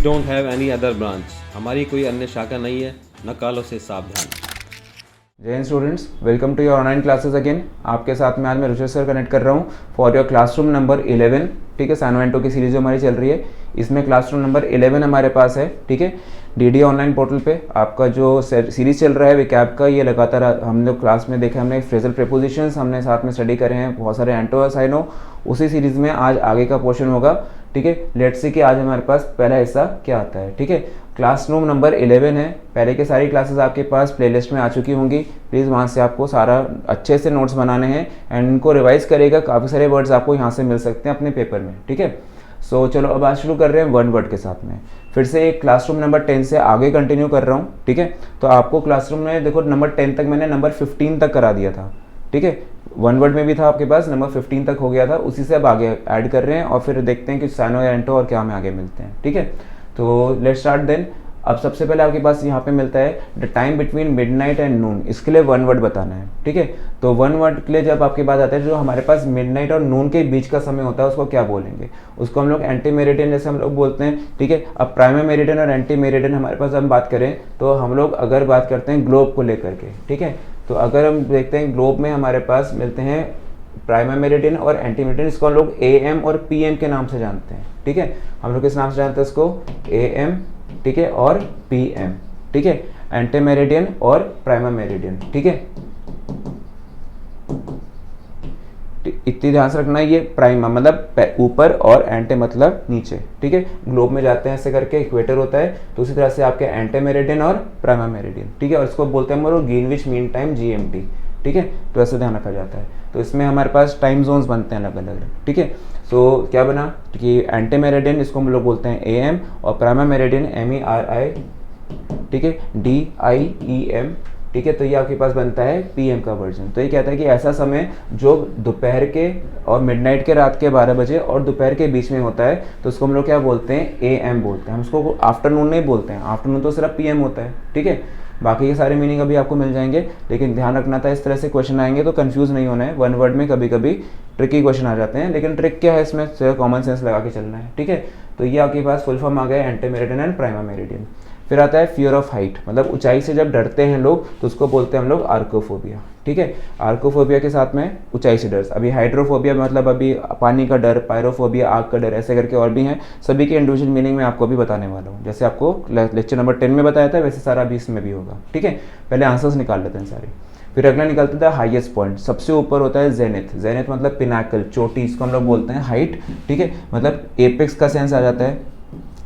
don't have any other branch. हमारी कोई अन्य शाखा नहीं है, न कालों से सावधान। जय हिंद students, welcome to your online classes again. आपके साथ में आज मैं रुचि सर कनेक्ट कर रहा हूँ फॉर योर क्लासरूम नंबर 11। ठीक है, साइनो एंटो की सीरीज जो हमारी चल रही है, इसमें क्लासरूम नंबर 11 हमारे पास है। ठीक है, डीडी ऑनलाइन पोर्टल पे आपका जो सीरीज चल रहा है विकैप का, ये लगातार हम लोग क्लास में देखे, हमने फ्रेजल प्रीपोजिशंस हमने साथ में स्टडी करे हैं, बहुत सारे एंटो और साइनो। उसी सीरीज में आज आगे का पोर्शन होगा। ठीक है, लेट्स सी कि आज हमारे पास पहला हिस्सा क्या आता है। ठीक है, क्लासरूम नंबर 11 है। पहले की सारी क्लासेस आपके पास प्लेलिस्ट में आ चुकी होंगी। प्लीज़ वहाँ से आपको सारा अच्छे से नोट्स बनाने हैं एंड इनको रिवाइज करेगा। काफ़ी सारे वर्ड्स आपको यहाँ से मिल सकते हैं अपने पेपर में। ठीक है, सो चलो अब आज शुरू कर रहे हैं वन वर्ड के साथ में। फिर से एक क्लासरूम नंबर 10 से आगे कंटिन्यू कर रहा हूँ। ठीक है, तो आपको क्लासरूम में देखो नंबर 10 तक मैंने नंबर 15 तक करा दिया था। ठीक है, वन वर्ड में भी था आपके पास, नंबर 15 तक हो गया था, उसी से अब आगे ऐड कर रहे हैं और फिर देखते हैं कि साइनो या एंटो और क्या हमें आगे मिलते हैं। ठीक है, तो लेट्स स्टार्ट देन। अब सबसे पहले आपके पास यहाँ पे मिलता है the time between midnight and noon. इसके लिए वन वर्ड बताना है। ठीक है, तो वन वर्ड के लिए जब आपके पास आता है जो हमारे पास मिडनाइट और नून के बीच का समय होता है उसको क्या बोलेंगे? उसको हम लोग एंटी मेरिडियन जैसे हम लोग बोलते हैं। ठीक है, अब प्राइमरी मेरिडियन और एंटी मेरिडियन हमारे पास हम बात करें तो हम लोग अगर बात करते हैं ग्लोब को लेकर के। ठीक है, तो अगर हम देखते हैं ग्लोब में हमारे पास मिलते हैं प्राइमरी मेरिडियन और एंटी मेरिडियन। इसको हम लोग AM और PM के नाम से जानते हैं। ठीक है, हम लोग किस नाम से जानते हैं इसको? AM, ठीक है, और PM। ठीक है, एंटी मेरिडियन और प्राइमरी मेरिडियन। ठीक है, इतनी ध्यान से रखना, ये प्राइम मतलब ऊपर और एंटे मतलब नीचे। ठीक है, ग्लोब में जाते हैं ऐसे करके, इक्वेटर होता है, तो उसी तरह से आपके एंटे मेरिडियन और प्राइमरी मेरिडियन। ठीक है, और इसको बोलते हैं हम लोग ग्रीनविच मीन टाइम GMT। ठीक है, तो ऐसे ध्यान रखा जाता है। तो इसमें हमारे पास टाइम जोन्स बनते हैं अलग अलग। ठीक है, तो क्या बना कि एंटी मेरिडियन इसको हम लोग बोलते हैं AM और प्राइमरी मेरिडियन MERI। ठीक है, DIEM। ठीक है, तो ये आपके पास बनता है PM का वर्जन। तो ये कहता है कि ऐसा समय जो दोपहर के और मिडनाइट के रात के 12 बजे और दोपहर के बीच में होता है, तो उसको हम लोग क्या बोलते हैं? AM बोलते हैं। हम उसको आफ्टरनून नहीं बोलते हैं, आफ्टरनून तो सिर्फ PM होता है। ठीक है, बाकी के सारे मीनिंग अभी आपको मिल जाएंगे, लेकिन ध्यान रखना था इस तरह से क्वेश्चन आएंगे तो कंफ्यूज नहीं होना है। वन वर्ड में कभी कभी ट्रिकी क्वेश्चन आ जाते हैं, लेकिन ट्रिक क्या है इसमें? कॉमन सेंस लगा के चलना है। ठीक है, तो ये आपके पास फुल फॉर्म आ गया anti meridian and primary meridian. फिर आता है फियर ऑफ हाइट, मतलब ऊंचाई से जब डरते हैं लोग तो उसको बोलते हैं हम लोग आर्कोफोबिया। ठीक है, आर्कोफोबिया के साथ में ऊंचाई से डर। अभी हाइड्रोफोबिया मतलब अभी पानी का डर, पायरोफोबिया आग का डर, ऐसे करके और भी हैं। सभी के इंडिविजुअल मीनिंग में आपको अभी बताने वाला हूँ। जैसे आपको लेक्चर नंबर 10 में बताया था वैसे सारा अभी इसमें भी होगा। ठीक है, पहले आंसर्स निकाल लेते हैं सारे। फिर अगला निकलता था हाईएस्ट पॉइंट, सबसे ऊपर होता है जेनिथ। जेनिथ मतलब पिनाकल, चोटी, इसको हम लोग बोलते हैं हाइट। ठीक है, मतलब एपेक्स का सेंस आ जाता है।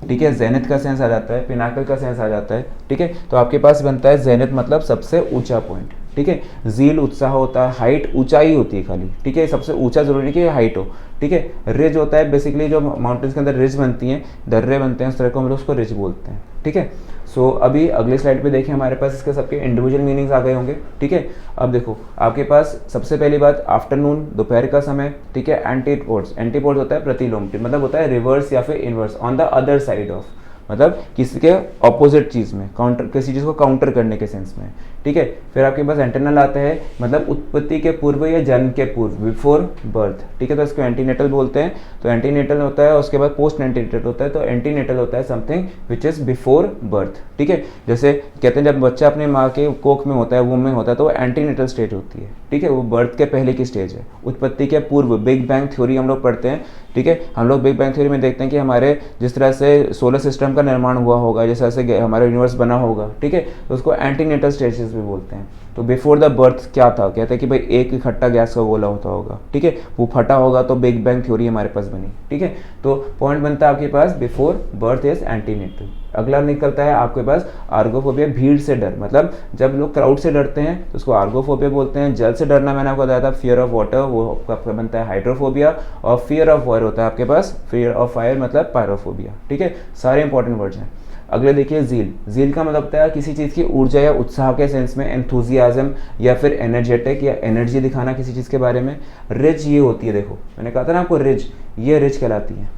ठीक है, जेनिथ का सेंस आ जाता है, पिनाकल का सेंस आ जाता है। ठीक है, तो आपके पास बनता है जेनिथ मतलब सबसे ऊंचा पॉइंट। ठीक है, जील उत्साह होता है, हाइट ऊंचाई होती है खाली। ठीक है, सबसे ऊंचा जरूरी कि हाइट हो। ठीक है, रिज होता है बेसिकली जो माउंटेन्स के अंदर रिज बनती हैं, दर्रे बनते हैं, उस तरह को हम लोग उसको रिज बोलते हैं। ठीक है, सो अभी अगली स्लाइड पे देखिए हमारे पास इसके सबके इंडिविजुअल मीनिंग्स आ गए होंगे। ठीक है, अब देखो आपके पास सबसे पहली बात आफ्टरनून, दोपहर का समय। ठीक है, एंटीपोड्स, एंटीपोड्स होता है प्रतिलोम, मतलब होता है रिवर्स या फिर inverse, on the other side of, मतलब किसी के ऑपोजिट चीज़ में, काउंटर, किसी चीज़ को काउंटर करने के सेंस में। ठीक है, फिर आपके पास एंटेनल आते हैं, मतलब उत्पत्ति के पूर्व या जन्म के पूर्व, बिफोर बर्थ। ठीक है, तो इसको एंटीनेटल बोलते हैं। तो एंटीनेटल होता है, उसके बाद पोस्ट एंटीनेटल होता है। तो एंटीनेटल होता है something which is before birth. ठीक है, जैसे कहते हैं जब बच्चा अपने माँ के कोख में होता है, वूम में होता है, तो वो एंटीनेटल स्टेज होती है। ठीक है, वो बर्थ के पहले की स्टेज है, उत्पत्ति के पूर्व। बिग बैंग थ्योरी हम लोग पढ़ते हैं। ठीक है, हम लोग बिग बैंग थ्योरी में देखते हैं कि हमारे जिस तरह से सोलर सिस्टम का निर्माण हुआ होगा, जिस तरह से हमारा यूनिवर्स बना होगा। ठीक है, तो उसको एंटीनेटल स्टेजेस भी बोलते हैं। तो बिफोर द बर्थ क्या था? कहते हैं कि भाई एक इकट्ठा गैस का गोला होता होगा। ठीक है, वो फटा होगा तो बिग बैंग थ्योरी हमारे पास बनी। ठीक है, तो पॉइंट बनता है आपके पास बिफोर बर्थ इज एंटीनेटल। अगला निकलता है आपके पास आर्गोफोबिया, भीड़ से डर, मतलब जब लोग क्राउड से डरते हैं तो उसको आर्गोफोबिया बोलते हैं। जल से डरना मैंने आपको बताया था फियर ऑफ वाटर, वो आपका बनता है हाइड्रोफोबिया। और फियर ऑफ फायर होता है आपके पास, फियर ऑफ फायर मतलब पायरोफोबिया। ठीक है, सारे इंपॉर्टेंट वर्ड्स हैं। अगले देखिए जील। जील का मतलब होता है किसी चीज़ की ऊर्जा या उत्साह के सेंस में, एंथुजियाज्म या फिर एनर्जेटिक या एनर्जी दिखाना किसी चीज़ के बारे में। रिज ये होती है, देखो मैंने कहा था ना आपको रिज, ये रिज कहलाती है।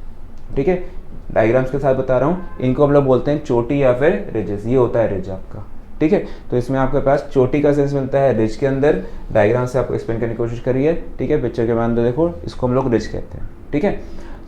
ठीक है, डायग्राम्स के साथ बता रहा हूँ, इनको हम लोग बोलते हैं चोटी या फिर रिजेस। ये होता है रिज आपका। ठीक है, तो इसमें आपके पास चोटी का सेंस मिलता है रिज के अंदर। डायग्राम से आपको एक्सप्लेन करने की कोशिश करिए। ठीक है, पिक्चर के बाद देखो, इसको हम लोग रिज कहते हैं। ठीक है,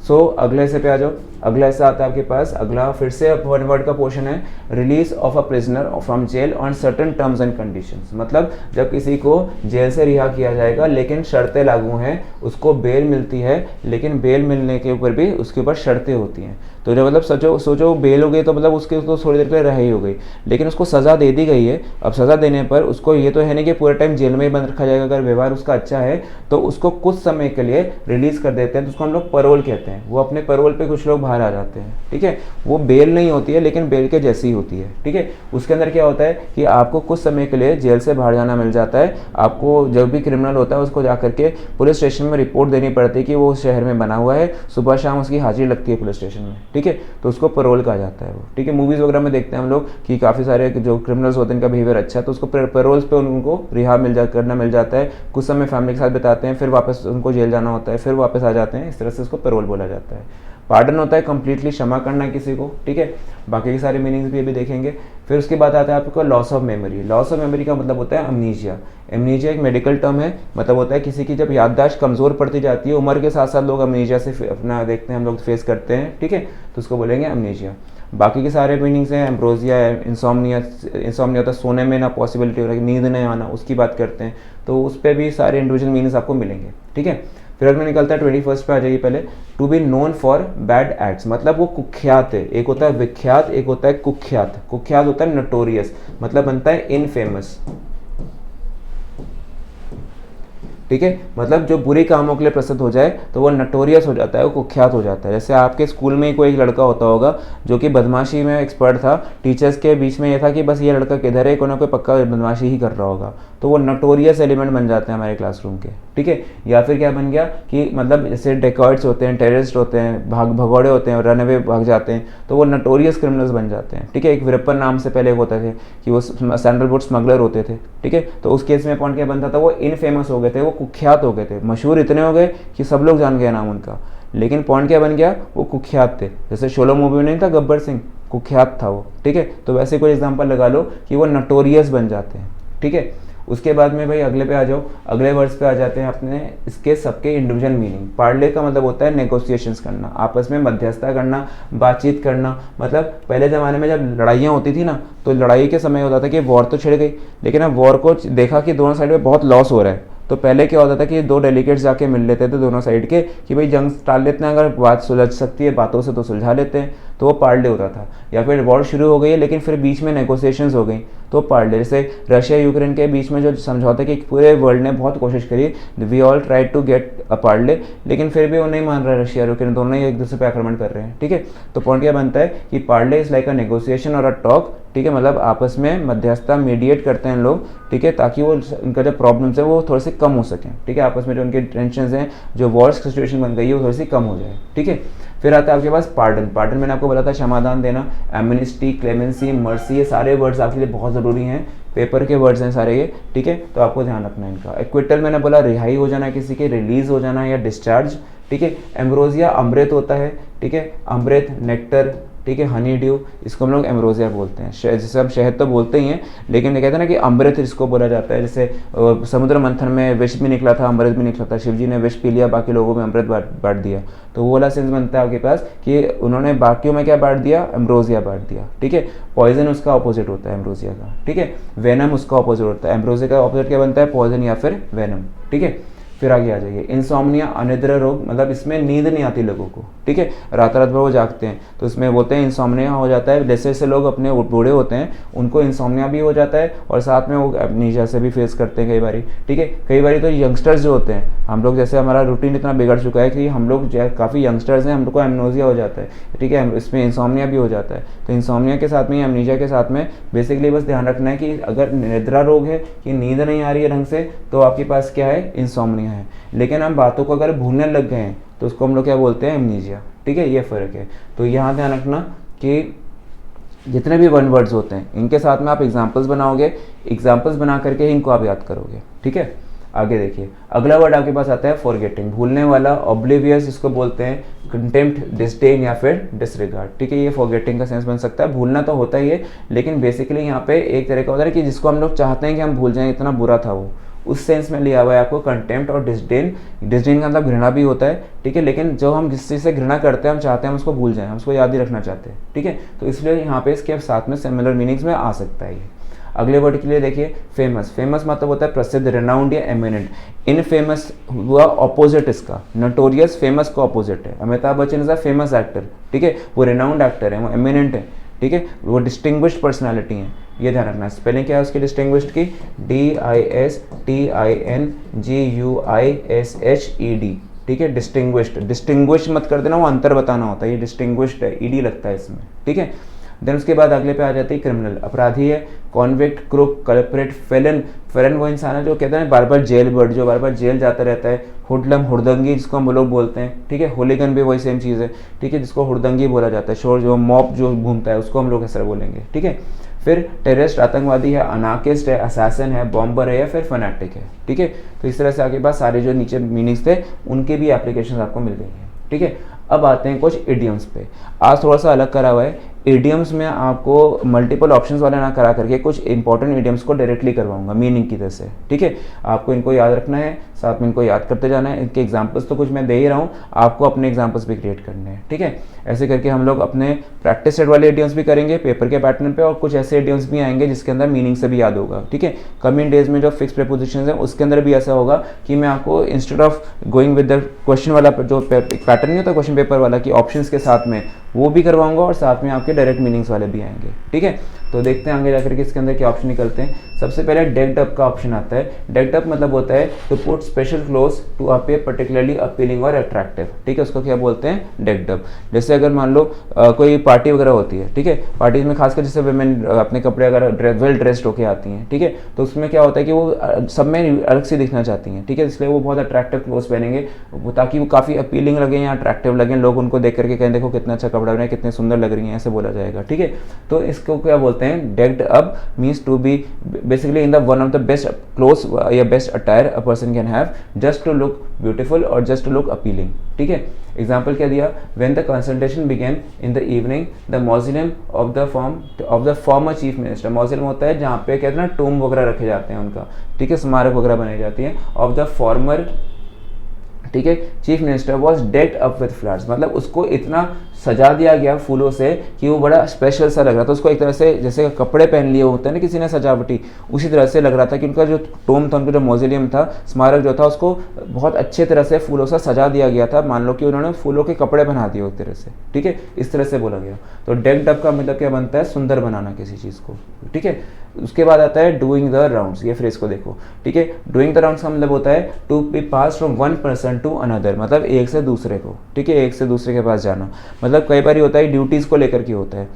सो अगले हिस्से पे आ जाओ। अगला हिस्सा आता है आपके पास, अगला फिर से वन वर्ड का पोर्शन है, release of a prisoner from jail on certain terms and conditions. मतलब जब किसी को जेल से रिहा किया जाएगा लेकिन शर्तें लागू हैं, उसको बेल मिलती है लेकिन बेल मिलने के ऊपर भी उसके ऊपर शर्तें होती हैं। तो जब मतलब सोचो बेल हो गई तो मतलब उसके उसको थोड़ी देर के लिए रहाई हो गई, लेकिन उसको सज़ा दे दी गई है। अब सज़ा देने पर उसको ये तो है नहीं कि पूरे टाइम जेल में ही बंद रखा जाएगा, अगर व्यवहार उसका अच्छा है तो उसको कुछ समय के लिए रिलीज कर देते हैं, तो उसको हम लोग पैरोल कहते हैं। वो अपने पैरोल पे कुछ लोग बाहर आ जाते हैं, ठीक है। वो बेल नहीं होती है लेकिन बेल के जैसी होती है, ठीक है। उसके अंदर क्या होता है कि आपको कुछ समय के लिए जेल से बाहर जाना मिल जाता है। आपको जब भी क्रिमिनल होता है उसको जा करके पुलिस स्टेशन में रिपोर्ट देनी पड़ती है कि वो उस शहर में बना हुआ है, सुबह शाम उसकी हाजिरी लगती है पुलिस स्टेशन में, ठीक है। तो उसको पैरोल कहा जाता है वो, ठीक है। मूवीज़ वगैरह में देखते हैं हम लोग कि काफ़ी सारे जो क्रिमिनल्स होते हैं इनका बिहेवियर अच्छा है, तो उसको पैरोल्स पे उनको रिहा करना मिल जाता है। कुछ समय फैमिली के साथ बिताते हैं, फिर वापस उनको जेल जाना होता है, फिर वापस आ जाते हैं। इस तरह से उसको पैरोल बोला जाता है। पार्डन होता है कंप्लीटली क्षमा करना किसी को, ठीक है। बाकी के सारे मीनिंग्स भी अभी देखेंगे। फिर उसके बाद आता है आपको loss of memory. Loss of memory का मतलब होता है अमनीजिया। एमनीजिया एक मेडिकल टर्म है, मतलब होता है किसी की जब याददाश्त कमज़ोर पड़ती जाती है, उम्र के साथ साथ लोग अमनीजिया से अपना देखते हैं, हम लोग फेस करते हैं, ठीक है। तो उसको बोलेंगे अमनीजिया। बाकी के सारे मीनिंग्स हैं, एम्ब्रोजिया है, इंसोम्निया होता है सोने में ना पॉसिबिलिटी हो रही, नींद नहीं आना, उसकी बात करते हैं। तो उस पर भी सारे इंडिविजुअल मीनिंग्स आपको मिलेंगे, ठीक है। फिर अगला निकलता है 21 पे आ जाइए पहले, to be known for bad acts. मतलब वो कुख्यात है। एक होता है विख्यात, एक होता है कुख्यात। कुख्यात होता है नोटोरियस, मतलब बनता है इनफेमस, ठीक है। मतलब जो बुरे कामों के लिए प्रसिद्ध हो जाए तो वो नटोरियस हो जाता है, वो कुख्यात हो जाता है। जैसे आपके स्कूल में ही कोई एक लड़का होता होगा जो कि बदमाशी में एक्सपर्ट था, टीचर्स के बीच में ये था कि बस ये लड़का किधर है, कोई ना कोई पक्का बदमाशी ही कर रहा होगा, तो वो नटोरियस एलिमेंट बन जाते हैं हमारे क्लासरूम के, ठीक है। या फिर क्या बन गया कि मतलब जैसे डेकॉइट्स होते हैं, टेररिस्ट होते हैं, भगौड़े होते हैं, रन अवे भाग जाते हैं, तो वो नटोरियस क्रिमिनल्स बन जाते हैं, ठीक है। एक वीरप्पन नाम से पहले होते थे कि वो सैंडलवुड स्मगलर होते थे, ठीक है। तो उस केस में पॉइंट क्या बनता था, वो इनफेमस हो गए थे, वो कुख्यात हो गए थे, मशहूर इतने हो गए कि सब लोग जान गए नाम उनका, लेकिन पॉइंट क्या बन गया, वो कुख्यात थे। जैसे शोलो मूवी में नहीं था गब्बर सिंह, कुख्यात था वो, ठीक है। तो वैसे कोई एग्जांपल लगा लो कि वो नटोरियस बन जाते हैं, ठीक है। उसके बाद में भाई अगले पे आ जाओ, अगले वर्ड्स पे आ जाते हैं अपने इसके सबके इंडिविजुअल मीनिंग। पार्ले का मतलब होता है नेगोशिएशंस करना, आपस में मध्यस्थता करना, बातचीत करना। मतलब पहले ज़माने में जब लड़ाइयाँ होती थी ना, तो लड़ाई के समय होता था कि वॉर तो छिड़ गई, लेकिन अब वॉर को देखा कि दोनों साइड में बहुत लॉस हो रहा है, तो पहले क्या होता था कि दो डेलीगेट्स जाके मिल लेते थे दोनों साइड के कि भाई जंग टाल लेते हैं, अगर बात सुलझ सकती है बातों से तो सुलझा लेते हैं, तो वो पार्ले होता था। या फिर वॉर शुरू हो गई है लेकिन फिर बीच में नेगोशिएशंस हो गई, तो पार्ले। जैसे रशिया यूक्रेन के बीच में जो समझौते कि पूरे वर्ल्ड ने बहुत कोशिश करी, we all try to get a parley, लेकिन फिर भी वो नहीं मान रहा, रशिया यूक्रेन दोनों ही एक दूसरे पे आक्रमण कर रहे हैं, ठीक है। तो पॉइंट क्या बनता है कि Parle is like a negotiation और अ टॉक, ठीक है। मतलब आपस में मध्यस्थता मीडिएट करते हैं लोग, ठीक है, ताकि वो उनका जो प्रॉब्लम्स है वो थोड़े से कम हो सकें, ठीक है। आपस में जो उनके टेंशन हैं, जो वॉर सिचुएशन बन गई है वो थोड़ी सी कम हो जाए, ठीक है। फिर आता है आपके पास पार्डन। पार्डन मैंने आपको बोला था क्षमादान देना, एमनेस्टी, क्लेमेंसी, मर्सी, ये सारे वर्ड्स आपके लिए बहुत ज़रूरी हैं, पेपर के वर्ड्स हैं सारे ये, ठीक है। तो आपको ध्यान रखना है इनका। एक्विटल मैंने बोला रिहाई हो जाना किसी के, रिलीज हो जाना या डिस्चार्ज, ठीक है। एम्ब्रोजिया अमृत होता है, ठीक है, अमृत, नेक्टर, ठीक है, हनी ड्यू, इसको हम लोग एम्ब्रोजिया बोलते हैं। जैसे हम शहद तो बोलते ही हैं, लेकिन ये कहते हैं ना कि अमृत इसको बोला जाता है। जैसे समुद्र मंथन में विष भी निकला था, अमृत भी निकला था, शिव जी ने विष पी लिया, बाकी लोगों में अमृत बांट दिया, तो वो वाला सेंस बनता है आपके पास कि उन्होंने बाकियों में क्या बांट दिया, एम्ब्रोजिया बांट दिया, ठीक है। पॉइजन उसका ऑपोजिट होता है एम्ब्रोजिया का, ठीक है। वेनम उसका ऑपोजिट होता है, एम्ब्रोजिया का ऑपोजिट क्या बनता है, पॉइजन या फिर वेनम, ठीक है। फिर आगे आ जाइए, इंसोम्निया अनिद्रा रोग, मतलब इसमें नींद नहीं आती लोगों को, ठीक है, रात रात भर वो जागते हैं, तो इसमें बोलते हैं इंसोम्निया हो जाता है। जैसे जैसे लोग अपने बूढ़े होते हैं उनको इंसोम्निया भी हो जाता है, और साथ में वो एमनीशिया से भी फेस करते हैं कई बारी, ठीक है। कई बारी तो यंगस्टर्स जो होते हैं, हम लोग जैसे हमारा रूटीन इतना बिगड़ चुका है कि हम लोग काफ़ी यंगस्टर्स हैं, हम लोग को एमनोजिया हो जाता है, ठीक है, इसमें इंसोम्निया भी हो जाता है। तो इंसोम्निया के साथ में, एमनीशिया के साथ में बेसिकली बस ध्यान रखना है कि अगर निद्रा रोग है कि नींद नहीं आ रही है ढंग से, तो आपके पास क्या है, इंसोम्निया है। लेकिन हम बातों को अगर भूलने लग गए हैं तो उसको हम लोग क्या बोलते हैं, एमनीशिया, ठीक है। ये फ़र्क है। तो यहाँ ध्यान रखना कि जितने भी वन वर्ड्स होते हैं इनके साथ में आप एग्जाम्पल्स बनाओगे, एग्जाम्पल्स बना करके ही इनको आप याद करोगे, ठीक है। आगे देखिए, अगला वर्ड आपके पास आता है फॉरगेटिंग, भूलने वाला, ऑब्लिवियस इसको बोलते हैं, कंटेम्प्ट, डिस्डेन या फिर डिसरिगार्ड, ठीक है। ये फॉरगेटिंग का सेंस बन सकता है। भूलना तो होता ही है, लेकिन बेसिकली यहाँ पे एक तरह का होता है कि जिसको हम लोग चाहते हैं कि हम भूल जाएं, इतना बुरा था वो, उस सेंस में लिया हुआ है आपको कंटेम्प्ट और डिसडेन। डिसडेन का मतलब घृणा भी होता है, ठीक है, लेकिन जो हम जिस चीज़ से घृणा करते हैं हम चाहते हैं हम उसको भूल जाएं, हम उसको याद ही रखना चाहते हैं, ठीक है, तो इसलिए यहाँ पे इसके साथ में सिमिलर मीनिंग्स में आ सकता है ये। अगले वर्ड के लिए देखिए फेमस। फेमस मतलब होता है प्रसिद्ध, रेनाउंड या एमिनेंट। इन फेमस हुआ ऑपोजिट इसका, नोटोरियस फेमस का ऑपोजिट है। Amitabh Bachchan is a famous actor, ठीक है, वो रेनाउंड एक्टर है, वो एमिनेंट है, ठीक है, वो डिस्टिंग्विश्ड पर्सनालिटी है, ये ध्यान रखना है। स्पेलिंग क्या है उसकी डिस्टिंग्विश्ड की, DISTINGUISHED, ठीक है, डिस्टिंग्विश्ड। डिस्टिंग्विश मत कर देना, वो अंतर बताना होता है, ये डिस्टिंग्विश्ड है, ईडी लगता है इसमें, ठीक है। देन उसके बाद अगले पे आ जाती है क्रिमिनल, अपराधी है, convict, crook, culprit, fallen. Fallen वो इंसान है जो कहते हैं बार बार जेल बर्ड, जो बार बार जेल जाता रहता है। हुडलम, हुड़दंगी जिसको हम लोग बोलते हैं, ठीक है। होलीगन भी वही सेम चीज़ है, ठीक है, जिसको हुड़दंगी बोला जाता है। शोर जो मॉब जो घूमता है उसको हम लोग ऐसा बोलेंगे, ठीक है। फिर टेररिस्ट आतंकवादी है, अनार्किस्ट है, असैसिन है, बॉम्बर है या फिर फनाटिक है, ठीक है। तो इस तरह से आगे बाद सारे जो नीचे मीनिंग्स थे उनके भी एप्लीकेशन आपको मिल गई हैं, ठीक है। अब आते हैं कुछ इडियम्स पे। आज थोड़ा सा अलग करा हुआ है, इडियम्स में आपको मल्टीपल ऑप्शंस वाले ना करा करके कुछ इंपॉर्टेंट इडियम्स को डायरेक्टली करवाऊंगा मीनिंग की तरह से, ठीक है। आपको इनको याद रखना है, साथ में इनको याद करते जाना है। इनके एग्जांपल्स तो कुछ मैं दे ही रहा हूँ, आपको अपने एग्जांपल्स भी क्रिएट करने हैं, ठीक है। ऐसे करके हम लोग अपने प्रैक्टिस सेट वाले इडियम्स भी करेंगे पेपर के पैटर्न पे, और कुछ ऐसे इडियम्स भी आएंगे जिसके अंदर मीनिंग से भी याद होगा, ठीक है। कमिंग डेज में जो फिक्स प्रीपोजिशंस हैं उसके अंदर भी ऐसा होगा कि मैं आपको instead of going with the question वाला जो पैटर्न नहीं होता क्वेश्चन पेपर वाला कि ऑप्शंस के साथ में, वो भी करवाऊंगा और साथ में आपके डायरेक्ट मीनिंग्स वाले भी आएंगे, ठीक है। तो देखते हैं आगे जाकर के इसके अंदर क्या ऑप्शन निकलते हैं। सबसे पहले डेक्ड अप का ऑप्शन आता है। डेक्ड अप मतलब होता है to put special cloth to appear particularly appealing और अट्रैक्टिव, ठीक है, उसको क्या बोलते हैं, डेक्ड अप। जैसे अगर मान लो कोई पार्टी वगैरह होती है, ठीक है, पार्टीज में खासकर जैसे वेमेन अपने कपड़े अगर वेल ड्रेस्ड होकर आती हैं, ठीक है, तो उसमें क्या होता है कि वो सब में अलग से दिखना चाहती हैं, ठीक है, इसलिए वो बहुत अट्रैक्टिव क्लोथ पहनेंगे ताकि वो काफ़ी अपीलिंग लगे या अट्रैक्टिव लगे, लोग उनको देख करके कहें देखो कितना अच्छा कपड़ा बना है, कितने सुंदर लग रही हैं, ऐसे बोला जाएगा, ठीक है। तो इसको क्या बोलते हैं, decked up means to be basically in the one of the best clothes या best attire a person can have just to look beautiful और जस्ट टू लुक अपीलिंग, ठीक है। एग्जाम्पल क्या दिया, when the consultation began in the evening the mausoleum of the former chief minister. Mausoleum होता है जहाँ पे कहते हैं ना टूम वगैरह रखे जाते हैं उनका, ठीक है, स्मारक वगैरह बनाई जाती है, ऑफ द फॉर्मर, ठीक है, chief minister was decked up with flowers, मतलब उसको इतना सजा दिया गया फूलों से कि वो बड़ा स्पेशल सा लग रहा था। उसको एक तरह से जैसे कपड़े पहन लिए होते हैं ना किसी ने सजावटी, उसी तरह से लग रहा था कि उनका जो टोम था, उनका जो मॉजिलियम था, स्मारक जो था, उसको बहुत अच्छे तरह से फूलों से सजा दिया गया था। मान लो कि उन्होंने फूलों के कपड़े बना दिए एक तरह से, ठीक है, इस तरह से बोला गया। तो डेक्ड अप का मतलब क्या बनता है, सुंदर बनाना किसी चीज़ को, ठीक है। उसके बाद आता है डूइंग द राउंड्स, ये फ्रेज को देखो, ठीक है। डूइंग द राउंड्स का मतलब होता है to be pass from one person to another, मतलब एक से दूसरे को, ठीक है, एक से दूसरे के पास जाना। मतलब कई बार होता है ड्यूटीज़ को लेकर के होता है,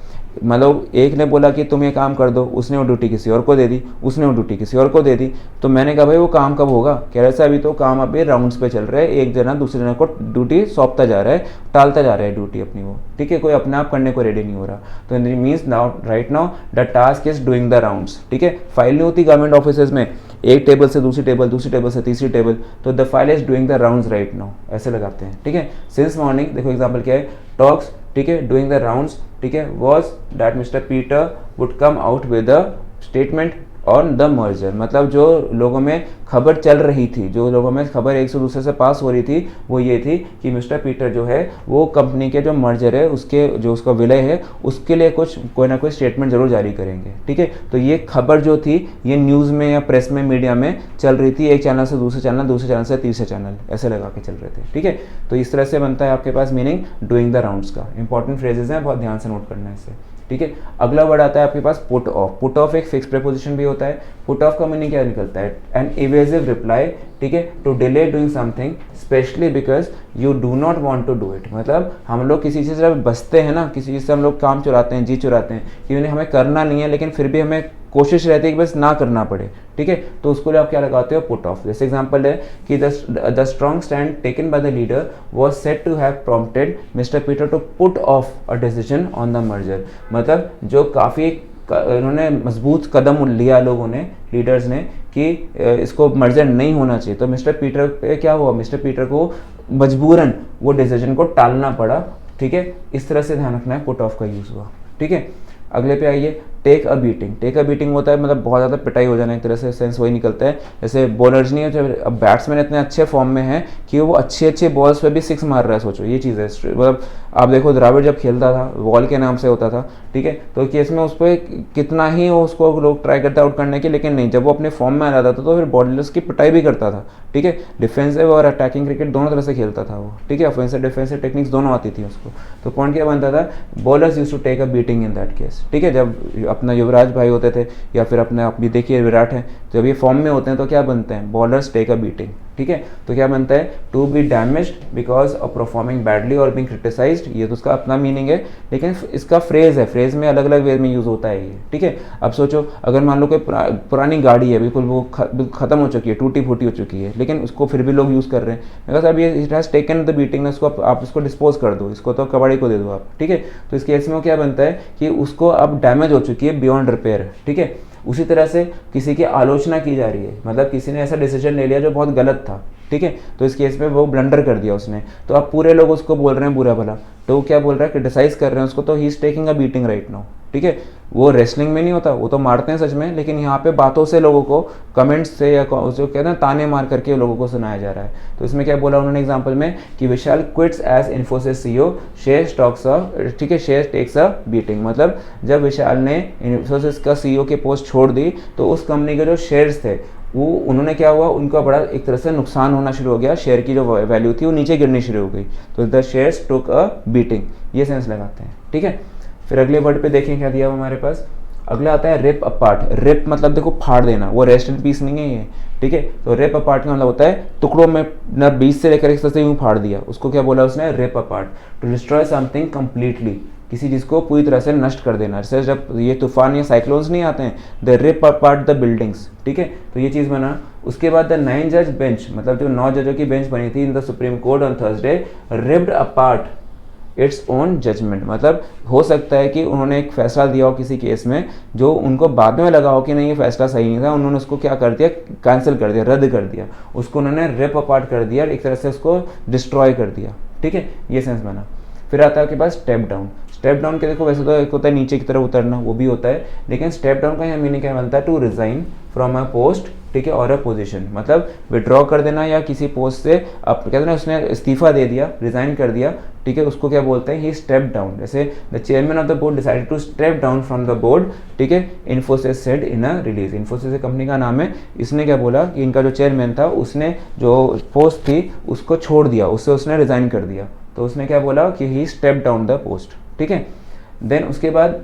मतलब एक ने बोला कि तुम ये काम कर दो, उसने वो ड्यूटी किसी और को दे दी, उसने वो ड्यूटी किसी और को दे दी, तो मैंने कहा भाई वो काम कब होगा, कह रहे से अभी तो काम अभी राउंड्स पे चल रहा है, एक जना दूसरे जने को ड्यूटी सौंपता जा रहा है, टालता जा रहा है ड्यूटी अपनी वो, ठीक है, कोई अपने आप करने को रेडी नहीं हो रहा। तो means now right now the task is doing the rounds, ठीक है। फाइल नहीं होती गवर्नमेंट ऑफिस में, एक टेबल से दूसरी टेबल, दूसरी टेबल से तीसरी टेबल, तो the file is doing the rounds right now, ऐसे लगाते हैं, ठीक है। सिंस मॉर्निंग, देखो एग्जाम्पल क्या है, टॉक्स, ठीक है, डूइंग द राउंड्स, ठीक है, was that mister Peter would come out with the statement on the merger, मतलब जो लोगों में खबर चल रही थी, जो लोगों में खबर एक से दूसरे से पास हो रही थी, वो ये थी कि मिस्टर पीटर जो है वो कंपनी के जो मर्जर है उसके जो उसका विलय है उसके लिए कुछ कोई ना कोई स्टेटमेंट जरूर जारी करेंगे, ठीक है। तो ये खबर जो थी ये न्यूज़ में या प्रेस में मीडिया में चल रही थी, एक चैनल से दूसरे चैनल, दूसरे चैनल से तीसरे चैनल, ऐसे लगा के चल रहे थे, ठीक है। तो इस तरह से बनता है आपके पास मीनिंग डूइंग द राउंड्स का। इंपॉर्टेंट फ्रेजेस हैं, बहुत ध्यान से नोट करना है इसे, ठीक है। अगला वर्ड आता है आपके पास पुट ऑफ। पुट ऑफ एक फिक्स प्रीपोजिशन भी होता है। पुट ऑफ का मीनिंग क्या निकलता है, एन इवेसिव रिप्लाई, ठीक है, to delay doing something specially because you do not want to do it. मतलब हम लोग किसी चीज़ से बचते हैं ना, किसी चीज़ से हम लोग काम चुराते हैं, जी चुराते हैं कि उन्हें हमें करना नहीं है लेकिन फिर भी हमें कोशिश रहती है कि बस ना करना पड़े, ठीक है, तो उसको लिए आप क्या लगाते हो, पुट ऑफ। जैसे एग्जांपल है कि the strong stand taken by the leader was said to have prompted mister Peter to put off a decision on the merger. मतलब जो काफ़ी इन्होंने मजबूत कदम लिया लोगों ने, लीडर्स ने, कि इसको मर्जर नहीं होना चाहिए, तो मिस्टर पीटर पे क्या हुआ, मिस्टर पीटर को मजबूरन वो डिसीजन को टालना पड़ा, ठीक है। इस तरह से ध्यान रखना है, पुट ऑफ का यूज़ हुआ, ठीक है। अगले पे आइए, take a beating, take a beating होता है मतलब बहुत ज़्यादा पिटाई हो जाना, एक तरह से सेंस वही निकलता है। जैसे बॉलर्स नहीं है, जब बैट्समैन इतने अच्छे फॉर्म में है कि वो अच्छे अच्छे बॉल्स पे भी सिक्स मार रहा है, सोचो ये चीज़ है। मतलब आप देखो द्रविड़ जब खेलता था वॉल के नाम से होता था, ठीक है, तो केस में उस पर कितना ही उसको लोग ट्राई करते आउट करने की, लेकिन नहीं, जब वो अपने फॉर्म में आ जाता था तो फिर बॉलर्स की पिटाई भी करता था, ठीक है। डिफेंसिव और अटैकिंग क्रिकेट दोनों तरह से खेलता था वो, ठीक है, ऑफेंसिव डिफेंसिव टेक्निक्स दोनों आती थी उसको। तो पॉइंट क्या बनता था, bowlers use to take a beating in that case, ठीक है। जब अपना युवराज भाई होते थे या फिर अपने आप भी देखिए विराट है, जब ये फॉर्म में होते हैं तो क्या बनते हैं, बॉलर्स टेक अ बीटिंग, ठीक है। तो क्या बनता है, to be damaged because of performing badly और बीइंग क्रिटिसाइज्ड, ये तो उसका अपना मीनिंग है, लेकिन इसका फ्रेज है, फ्रेज में अलग अलग वे में यूज़ होता है ये, ठीक है। अब सोचो अगर मान लो कोई पुरानी गाड़ी है, बिल्कुल वो खत्म हो चुकी है, टूटी फूटी हो चुकी है, लेकिन उसको फिर भी लोग यूज़ कर रहे हैं, बिकॉज अब ये it has taken the beating, उसको आप इसको डिस्पोज कर दो, इसको तो कबाड़ी को दे दो आप, ठीक है। तो इस केस में क्या बनता है कि उसको अब डैमेज हो चुकी है बियॉन्ड रिपेयर, ठीक है। उसी तरह से किसी की आलोचना की जा रही है, मतलब किसी ने ऐसा डिसीजन ले लिया जो बहुत गलत था, ठीक है, तो इस केस में वो ब्लंडर कर दिया उसने, तो अब पूरे लोग उसको बोल रहे हैं बुरा भला, तो वो क्या बोल रहा है, क्रिटिसाइज कर रहे हैं उसको, तो he is taking a beating right now, ठीक है। वो रेसलिंग में नहीं होता, वो तो मारते हैं सच में, लेकिन यहाँ पे बातों से लोगों को, कमेंट्स से या जो कहते हैं ताने मार करके लोगों को सुनाया जा रहा है। तो इसमें क्या बोला उन्होंने एग्जांपल में कि Vishal quits as Infosys CEO, share stocks uh, ठीक है, शेयर टेक्स अ बीटिंग, मतलब जब विशाल ने इन्फोसिस का सीईओ की पोस्ट छोड़ दी तो उस कंपनी के जो शेयर्स थे वो उन्होंने क्या हुआ, उनका बड़ा एक तरह से नुकसान होना शुरू हो गया, शेयर की जो वैल्यू थी वो नीचे गिरनी शुरू हो गई, तो the shares took a beating, ये सेंस लगाते हैं, ठीक है। फिर अगले वर्ड पे देखें क्या दिया हुआ हमारे पास, अगला आता है रिप अपार्ट। रिप मतलब देखो फाड़ देना, वो रेस्ट इन पीस नहीं है ये, ठीक है। तो रिप अपार्ट का मतलब होता है टुकड़ों में, न बीच से लेकर एक तरह से यूं फाड़ दिया, उसको क्या बोला उसने, rip apart. To destroy something completely, किसी चीज़ को पूरी तरह से नष्ट कर देना। जैसे जब ये तूफान या साइक्लोन्स नहीं आते हैं, the rip apart the buildings, ठीक है, तो ये चीज़ बना। उसके बाद द 9 जज बेंच, मतलब जो 9 जजों की बेंच बनी थी in the supreme court on Thursday, ripped apart its own judgement, मतलब हो सकता है कि उन्होंने एक फैसला दिया हो किसी केस में जो उनको बाद में लगा हो कि नहीं ये फैसला सही नहीं था, उन्होंने उसको क्या कर दिया, कैंसिल कर दिया, रद्द कर दिया, उसको उन्होंने रिप अपार्ट कर दिया, एक तरह से उसको डिस्ट्रॉय कर दिया, ठीक है, ये सेंस बना। फिर आता है आपके पास स्टेप डाउन। स्टेप डाउन के देखो वैसे तो एक होता है नीचे की तरफ उतरना, वो भी होता है, लेकिन स्टेप डाउन का यहाँ मीनिंग क्या बनता है, to resign from a post, ठीक है, और अ पोजीशन, मतलब विड्रॉ कर देना या किसी पोस्ट से अब कहते हैं ना उसने इस्तीफा दे दिया, रिजाइन कर दिया, ठीक है, उसको क्या बोलते हैं, ही स्टेप डाउन। जैसे the chairman of the board decided to step down from the board, ठीक है, Infosys said in a release. Infosys company का नाम है, इसने क्या बोला कि इनका जो चेयरमैन था उसने जो पोस्ट थी उसको छोड़ दिया, उससे उसने रिजाइन कर दिया, तो उसने क्या बोला कि ही स्टेप डाउन द पोस्ट, ठीक है। देन उसके बाद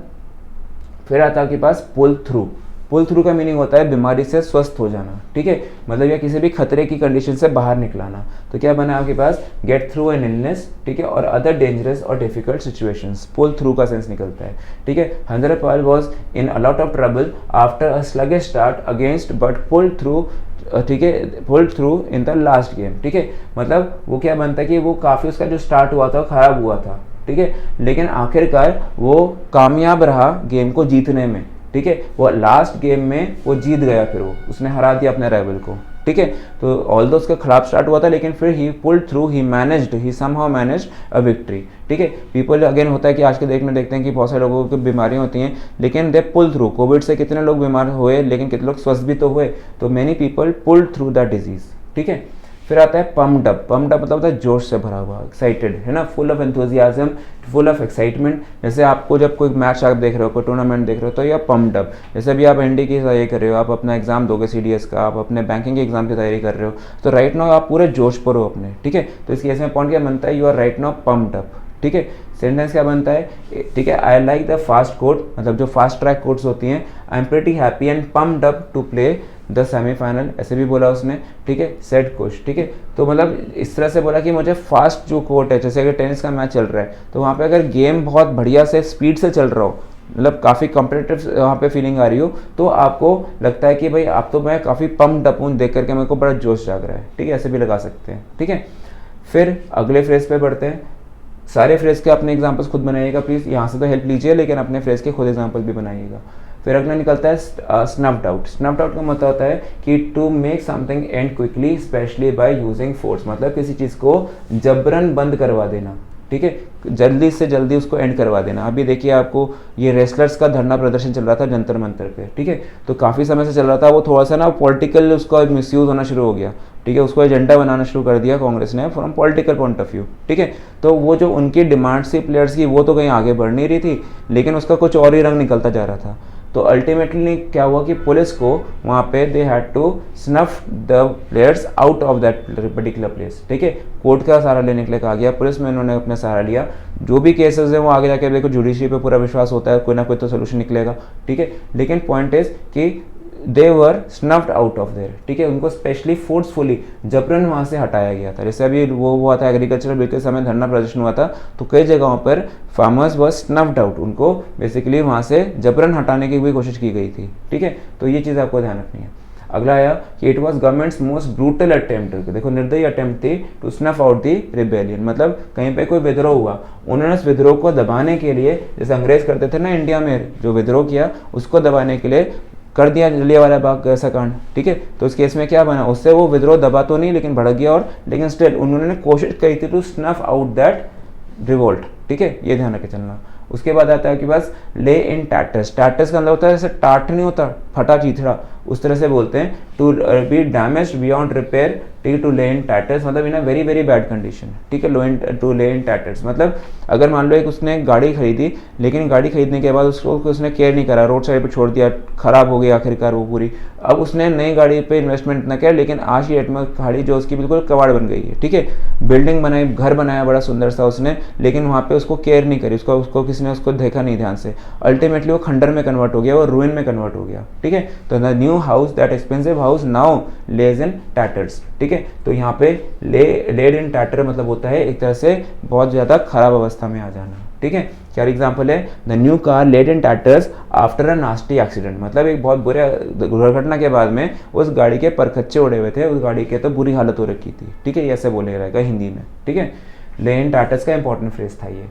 फिर आता है आपके पास पुल थ्रू। पुल थ्रू का मीनिंग होता है बीमारी से स्वस्थ हो जाना, ठीक है, मतलब या किसी भी खतरे की कंडीशन से बाहर निकलाना। तो क्या बना आपके पास, गेट थ्रू एन इलनेस, ठीक है, और अदर डेंजरस और डिफिकल्ट सिचुएशंस, पुल थ्रू का सेंस निकलता है, ठीक है। हंदर पाल was in a lot of trouble after a sluggish start against but pull through, ठीक है, pulled through in the last game, ठीक है, मतलब वो क्या बनता है कि वो काफ़ी उसका जो स्टार्ट हुआ था खराब हुआ था, ठीक है, लेकिन आखिरकार वो कामयाब रहा गेम को जीतने में, ठीक है, वो लास्ट गेम में वो जीत गया, फिर वो उसने हरा दिया अपने राइवल को, ठीक है। तो ऑल्दो उसका खराब स्टार्ट हुआ था लेकिन फिर ही पुल्ड थ्रू, ही मैनेज्ड, ही समहाउ मैनेज्ड अ विक्ट्री, ठीक है। पीपल अगेन होता है कि आज के देखते हैं कि बहुत सारे लोगों को बीमारियां होती हैं लेकिन दे पुल थ्रू। कोविड से कितने लोग बीमार हुए लेकिन कितने लोग स्वस्थ भी तो हुए, तो many people pulled through the disease, ठीक है। फिर आता है पम्प्ड अप। पम्प्ड अप मतलब होता है जोश से भरा हुआ, एक्साइटेड, है ना, full of enthusiasm, full of excitement. जैसे आपको जब कोई मैच आप देख रहे हो, कोई टूर्नामेंट देख रहे हो, तो ये पम्प्ड अप। जैसे भी आप एनडी की तैयारी कर रहे हो, आप अपना एग्जाम दोगे सीडीएस का, आप अपने बैंकिंग के एग्जाम की तैयारी कर रहे हो, तो राइट नाउ आप पूरे जोश पर हो अपने, ठीक है। तो इस केस में पॉइंट क्या बनता है, you are right now pumped up, ठीक है। सेंटेंस क्या बनता है, ठीक है, I like the fast court, मतलब जो फास्ट ट्रैक कोर्ट्स होती हैं, I am pretty happy and pumped up to play the semifinal, ऐसे भी बोला उसने, ठीक है, सेट कोच, ठीक है। तो मतलब इस तरह से बोला कि मुझे फास्ट जो कोर्ट है, जैसे अगर टेनिस का मैच चल रहा है तो वहाँ पे अगर गेम बहुत बढ़िया से स्पीड से चल रहा हो, मतलब काफ़ी कॉम्पिटिटिव वहाँ पे फीलिंग आ रही हो, तो आपको लगता है कि भाई आप तो मैं काफ़ी पम्प्ड अप हूँ, देख करके मेरे को बड़ा जोश जाग रहा है, ठीक है, ऐसे भी लगा सकते हैं, ठीक है। फिर अगले फ्रेज पे बढ़ते हैं। सारे फ्रेज के अपने एग्जाम्पल्स खुद बनाइएगा प्लीज़, यहाँ से तो हेल्प लीजिए लेकिन अपने फ्रेज के खुद एग्जाम्पल भी बनाइएगा। फिर अगला निकलता है स्नफ्ड आउट। स्नफ्ड आउट का मतलब होता है कि to make something end quickly, specially by using force, मतलब किसी चीज़ को जबरन बंद करवा देना, ठीक है, जल्दी से जल्दी उसको एंड करवा देना। अभी देखिए आपको ये रेसलर्स का धरना प्रदर्शन चल रहा था जंतर मंतर पे, ठीक है, तो काफ़ी समय से चल रहा था, वो थोड़ा सा ना पॉलिटिकल उसका मिसयूज़ होना शुरू हो गया, ठीक है, उसको एजेंडा बनाना शुरू कर दिया कांग्रेस ने from political point of view, ठीक है। तो वो जो उनकी डिमांड थी प्लेयर्स की, वो तो कहीं आगे बढ़ नहीं रही थी, लेकिन उसका कुछ और ही रंग निकलता जा रहा था। तो अल्टीमेटली क्या हुआ कि पुलिस को वहाँ पे they had to snuff the players out of that particular place, ठीक है, कोर्ट का सहारा लेने के लिए कहा गया, पुलिस में उन्होंने अपना सहारा लिया। जो भी केसेस है वो आगे जाके देखो, जुडिशरी पे पूरा विश्वास होता है, कोई ना कोई तो सोल्यूशन निकलेगा, ठीक है। लेकिन पॉइंट इज कि दे वर स्नफ्ड आउट ऑफ देयर, ठीक है, उनको स्पेशली फोर्सफुली जबरन वहाँ से हटाया गया था। जैसे अभी वो हुआ था एग्रीकल्चरल बिल के समय धरना प्रदर्शन हुआ था, तो कई जगहों पर फार्मर्स वर स्नफ्ड आउट, उनको बेसिकली वहाँ से जबरन हटाने की भी कोशिश की गई थी, ठीक है। तो ये चीज़ आपको ध्यान रखनी है। अगला आया कि it was government's most brutal attempt, देखो निर्दयी अटेम्प्ट थी to snuff out the rebellion, मतलब कहीं पे कोई विद्रोह हुआ, उन्होंने उस विद्रोह को दबाने के लिए, जैसे अंग्रेज करते थे ना इंडिया में, जो विद्रोह किया उसको दबाने के लिए कर दिया जलियांवाला बाग ऐसा कांड, ठीक है। तो उस केस में क्या बना, उससे वो विद्रोह दबा तो नहीं लेकिन भड़क गया, और लेकिन स्टिल उन्होंने कोशिश की थी to snuff out that revolt, ठीक है, ये ध्यान रखे चलना। उसके बाद आता है कि बस ले इन टैटर्स, टैटर्स का मतलब होता है जैसे टाट नहीं होता, फटा चीथड़ा, उस तरह से बोलते हैं। To be damage beyond repair, ठीक है, टू ले इन टैटर्स मतलब in a very very bad condition, ठीक है, टू ले इन टैटर्स मतलब अगर मान लो एक उसने गाड़ी खरीदी, लेकिन गाड़ी खरीदने के बाद उसको उसने केयर नहीं करा, रोड साइड पे छोड़ दिया, खराब हो गई आखिरकार वो पूरी। अब उसने नई गाड़ी पे इन्वेस्टमेंट इतना किया, लेकिन आज की डेट में गाड़ी जो उसकी बिल्कुल कबाड़ बन गई है, ठीक है, बिल्डिंग बनाई, घर बनाया बड़ा सुंदर सा उसने, लेकिन वहाँ पे उसको केयर नहीं करी, उसको किसी ने उसको देखा नहीं ध्यान से, अल्टीमेटली वो खंडर में कन्वर्ट हो गया, वो रूइन में कन्वर्ट हो गया, ठीक है। तो the new house that expensive house now lays in tatters, ठीक है। तो यहाँ पे लेड इन टैटर मतलब होता है एक तरह से बहुत ज़्यादा खराब अवस्था में आ जाना, ठीक है। क्या एग्जाम्पल है, the new car laid in tatters after a nasty accident, मतलब एक बहुत बुरे दुर्घटना के बाद में उस गाड़ी के परखच्चे उड़े हुए थे, उस गाड़ी के तो बुरी हालत हो रखी थी, ठीक है, ये ऐसे बोले रहेगा हिंदी में, ठीक है। ले इन टैटर्स का इंपॉर्टेंट फ्रेज था ये।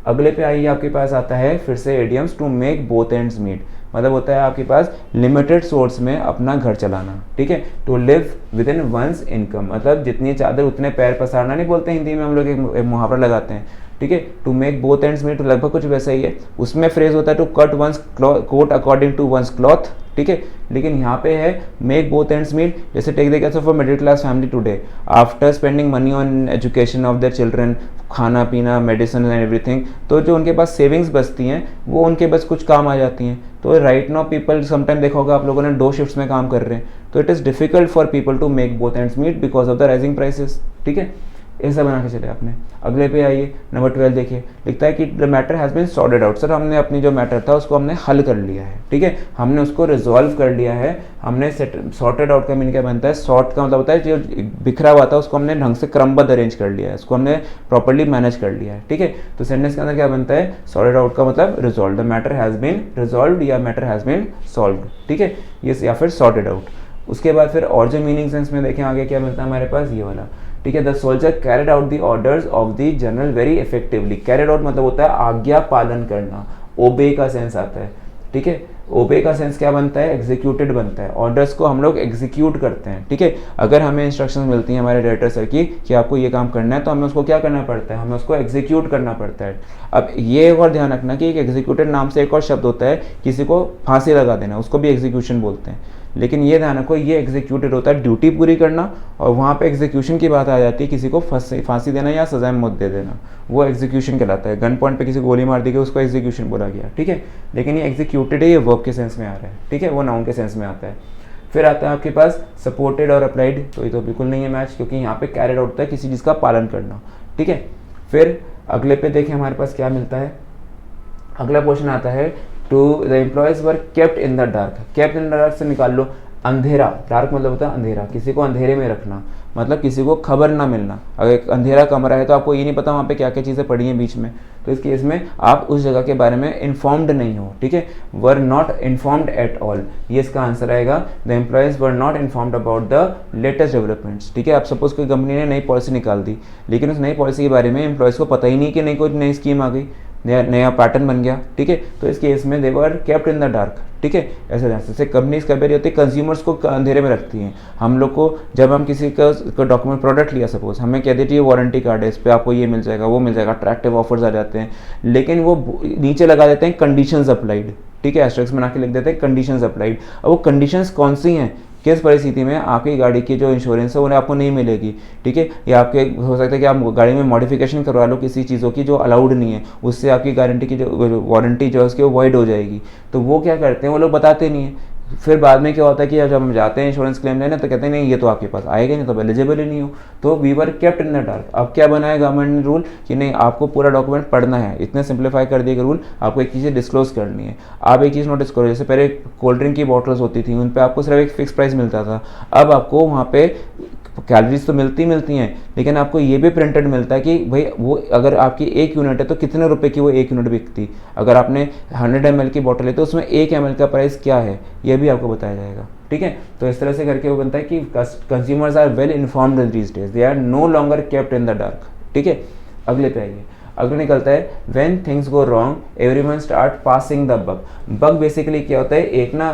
अगले पे आइए, आपके पास आता है फिर से idioms, to make both ends meet, मतलब होता है आपके पास लिमिटेड सोर्स में अपना घर चलाना, ठीक है। To live within one's income, मतलब जितनी चादर उतने पैर पसारना नहीं बोलते हिंदी में हम लोग, एक मुहावरा लगाते हैं, ठीक है। To make both ends meet लगभग कुछ वैसा ही है। उसमें फ्रेज होता है to cut one's coat according to one's cloth, ठीक है, लेकिन यहाँ पे है मेक बोथ एंड्स मीट। जैसे take the case of a middle class family today, after spending money on education of their children, खाना पीना मेडिसिन एंड एवरीथिंग, तो जो उनके पास सेविंग्स बचती हैं वो उनके बस कुछ काम आ जाती हैं। तो राइट नाउ पीपल समटाइम देखा होगा आप लोगों ने 2 शिफ्ट्स में काम कर रहे हैं, तो it is difficult for people to make both ends meet because of the rising prices, ठीक है, ऐसा बना के चले आपने। अगले पे आइए, नंबर 12 देखिए, लिखता है कि the matter has been sorted out, sir हमने अपनी जो मैटर था उसको हमने हल कर लिया है, ठीक है, हमने उसको रिजॉल्व कर लिया है, हमने सॉर्टेड आउट का मीनिंग क्या बनता है, सॉर्ट का मतलब होता है जो बिखरा हुआ था उसको हमने ढंग से क्रमबद्ध अरेंज कर लिया है, उसको हमने प्रॉपर्ली मैनेज कर लिया है, ठीक है। तो सेंटेंस के अंदर क्या बनता है, सॉर्टेड आउट का मतलब resolve, the matter has been resolve या मैटर हैज़ बीन सॉल्व, ठीक है, ये या फिर सॉर्टेड आउट। उसके बाद फिर और जो मीनिंग सेंस में देखें आगे क्या मिलता है हमारे पास, ये वाला, ठीक है, the soldier carried out the orders of the general very effectively, carried out मतलब होता है आज्ञा पालन करना, ओबे का सेंस आता है, ठीक है, ओबे का सेंस क्या बनता है, एग्जीक्यूटेड बनता है, ऑर्डर्स को हम लोग एग्जीक्यूट करते हैं, ठीक है। अगर हमें इंस्ट्रक्शंस मिलती हैं हमारे डायरेक्टर सर की कि आपको ये काम करना है, तो हमें उसको क्या करना पड़ता है, हमें उसको एग्जीक्यूट करना पड़ता है। अब ये और ध्यान रखना कि एक एग्जीक्यूटेड नाम से एक और शब्द होता है किसी को फांसी लगा देना, उसको भी एग्जीक्यूशन बोलते हैं, लेकिन ये ध्यान रखो ये एग्जीक्यूटेड होता है ड्यूटी पूरी करना, और वहाँ पे एग्जीक्यूशन की बात आ जाती है किसी को फांसी देना या सजा में मौत दे देना, वो एग्जीक्यूशन कहलाता है। गन पॉइंट पे किसी गोली मार दी गई उसको एग्जीक्यूशन बोला गया, ठीक है, लेकिन ये एग्जीक्यूटेड है, ये वर्ब के सेंस में आ रहा है, ठीक है, वो नाउन के सेंस में आता है। फिर आता है आपके पास सपोर्टेड और अप्लाइड, तो ये तो बिल्कुल नहीं है मैच, क्योंकि यहाँ पे कैरिड आउट होता है किसी चीज़ का पालन करना, ठीक है। फिर अगले पे देखें हमारे पास क्या मिलता है, अगला क्वेश्चन आता है to the employees were kept in the dark, kept in the dark से निकाल लो अंधेरा, डार्क मतलब होता है अंधेरा, किसी को अंधेरे में रखना, मतलब किसी को खबर ना मिलना। अगर एक अंधेरा कमरा है तो आपको ये नहीं पता वहाँ पे क्या क्या चीज़ें पड़ी हैं बीच में, तो इस केस में आप उस जगह के बारे में इन्फॉर्म्ड नहीं हो, ठीक है, were not informed at all, ये इसका आंसर आएगा। The employees were not informed about the latest developments, ठीक है। आप सपोज कोई कंपनी ने नई पॉलिसी निकाल दी, लेकिन उस नई पॉलिसी के बारे में एम्प्लॉयज़ को पता ही नहीं कि नई कोई नई स्कीम आ गई, नया पैटर्न बन गया, ठीक है। तो इस केस में they were kept in the dark, ठीक है। ऐसे जैसे कंपनीज कभी होती है कंज्यूमर्स को अंधेरे में रखती हैं। हम लोग को जब हम किसी का डॉक्यूमेंट प्रोडक्ट लिया सपोज, हमें कह दीजिए वारंटी कार्ड है, इस पर आपको ये मिल जाएगा वो मिल जाएगा, अट्रैक्टिव ऑफर्स आ जाते हैं, लेकिन वो नीचे लगा देते हैं कंडीशंस अप्लाइड, ठीक है। एस्टेरिस्क बना के लिख देते हैं कंडीशंस अप्लाइड। अब वो कंडीशंस कौन सी हैं, किस परिस्थिति में आपकी गाड़ी की जो इंश्योरेंस है वो आपको नहीं मिलेगी, ठीक है। या आपके हो सकता है कि आप गाड़ी में मॉडिफिकेशन करवा लो किसी चीज़ों की जो अलाउड नहीं है, उससे आपकी गारंटी की जो वारंटी जो है उसकी वो वॉइड हो जाएगी। तो वो क्या करते हैं, वो लोग बताते नहीं है। फिर बाद में क्या होता है कि जब हम जाते हैं इंश्योरेंस क्लेम लेने तो कहते हैं नहीं ये तो आपके पास आएगा नहीं, तो एलिजिबल ही नहीं हो। तो we were kept in the dark. अब क्या बनाया गवर्नमेंट ने रूल कि नहीं आपको पूरा डॉक्यूमेंट पढ़ना है, इतने सिंप्लीफाई कर दिए रूल, आपको एक चीज़ें डिस्क्लोज करनी है। आप एक चीज़ नोटिस करो, जैसे पहले कोल्ड ड्रिंक की बॉटल्स होती थी उन पर आपको सिर्फ एक फिक्स प्राइस मिलता था, अब आपको वहाँ पे कैलोरीज तो मिलती हैं, लेकिन आपको ये भी प्रिंटेड मिलता है कि भाई वो अगर आपकी 1 यूनिट है तो कितने रुपए की वो 1 यूनिट बिकती। अगर आपने 100 ml की बॉटल है तो उसमें 1 ml का प्राइस क्या है ये भी आपको बताया जाएगा, ठीक है। तो इस तरह से करके वो बनता है कि consumers are well informed these days, they are no longer kept in the dark, ठीक है। अगले पे आइए, अगले निकलता है when things go wrong everyone start passing the bug. Bug basically क्या होता है, एक ना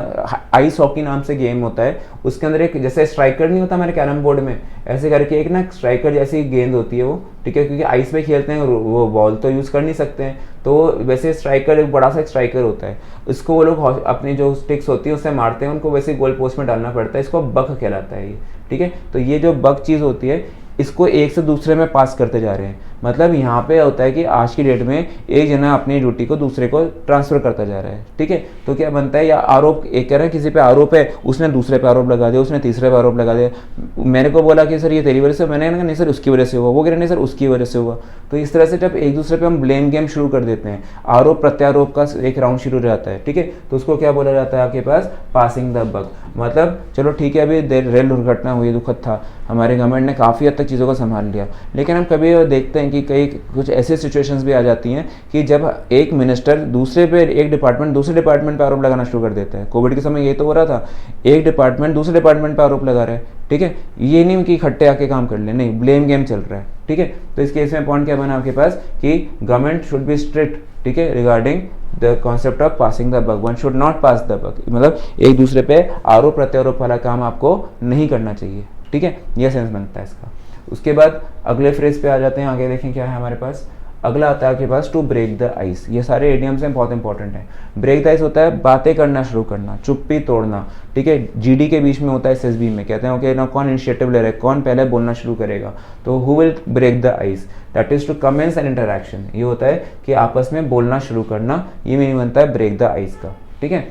आइस हॉकी नाम से गेम होता है, उसके अंदर एक जैसे स्ट्राइकर नहीं होता हमारे कैरम बोर्ड में, ऐसे करके एक ना स्ट्राइकर जैसी गेंद होती है वो, ठीक है। क्योंकि आइस पे खेलते हैं वो बॉल तो यूज़ कर नहीं सकते हैं, तो वैसे स्ट्राइकर एक बड़ा सा स्ट्राइकर होता है, उसको वो लोग अपनी जो स्टिक्स होती है उससे मारते हैं, उनको वैसे गोल पोस्ट में डालना पड़ता है, इसको बग कहलाता है ये, ठीक है। तो ये जो बग चीज़ होती है इसको एक से दूसरे में पास करते जा रहे हैं। मतलब यहाँ पे होता है कि आज की डेट में एक जना अपनी ड्यूटी को दूसरे को ट्रांसफर करता जा रहा है, ठीक है। तो क्या बनता है, या आरोप, एक कह रहा है किसी पे आरोप है, उसने दूसरे पे आरोप लगा दिया, उसने तीसरे पे आरोप लगा दिया। मैंने को बोला कि सर ये तेरी वजह से, मैंने कहा नहीं सर उसकी वजह से हुआ, वो कह रहे नहीं सर उसकी वजह से हुआ। तो इस तरह से जब एक दूसरे पे हम ब्लेम गेम शुरू कर देते हैं, आरोप प्रत्यारोप का एक राउंड शुरू हो जाता है, ठीक है। तो उसको क्या बोला जाता है आपके पास, पासिंग द बग। मतलब चलो ठीक है, अभी रेल दुर्घटना हुई, दुखद था, हमारे गवर्नमेंट ने काफ़ी हद तक चीज़ों को संभाल लिया, लेकिन हम कभी देखते हैं कि कई कुछ ऐसे सिचुएशंस भी आ जाती हैं कि जब एक मिनिस्टर दूसरे पे, एक डिपार्टमेंट दूसरे डिपार्टमेंट पे आरोप लगाना शुरू कर देता है। कोविड के समय ये तो हो रहा था, एक डिपार्टमेंट दूसरे डिपार्टमेंट पे आरोप लगा रहा है, ठीक है। ये नहीं कि इकट्ठे आके काम कर ले, नहीं, ब्लेम गेम चल रहा है, ठीक है। तो इस केस में पॉइंट क्या बना आपके पास कि गवर्नमेंट शुड बी स्ट्रिक्ट, ठीक है, regarding the concept of passing the bug, one should not pass the bug. मतलब एक दूसरे पे आरोप प्रत्यारोप वाला काम आपको नहीं करना चाहिए, ठीक है। यह सेंस बनता है इसका। उसके बाद अगले फ्रेज पे आ जाते हैं, आगे देखें क्या है हमारे पास। अगला आता है आपके पास टू ब्रेक द आइस। ये सारे एडियम्स हैं, बहुत इंपॉर्टेंट है। ब्रेक द आइस होता है बातें करना शुरू करना, चुप्पी तोड़ना, ठीक है। जीडी के बीच में होता है, एसएसबी में कहते हैं ओके ना, कौन इनिशिएटिव ले रहा है, कौन पहले बोलना शुरू करेगा। तो who will break the ice, that is to commence an interaction. ये होता है कि आपस में बोलना शुरू करना, ये मीनिंग बनता है ब्रेक द आइस का, ठीक है।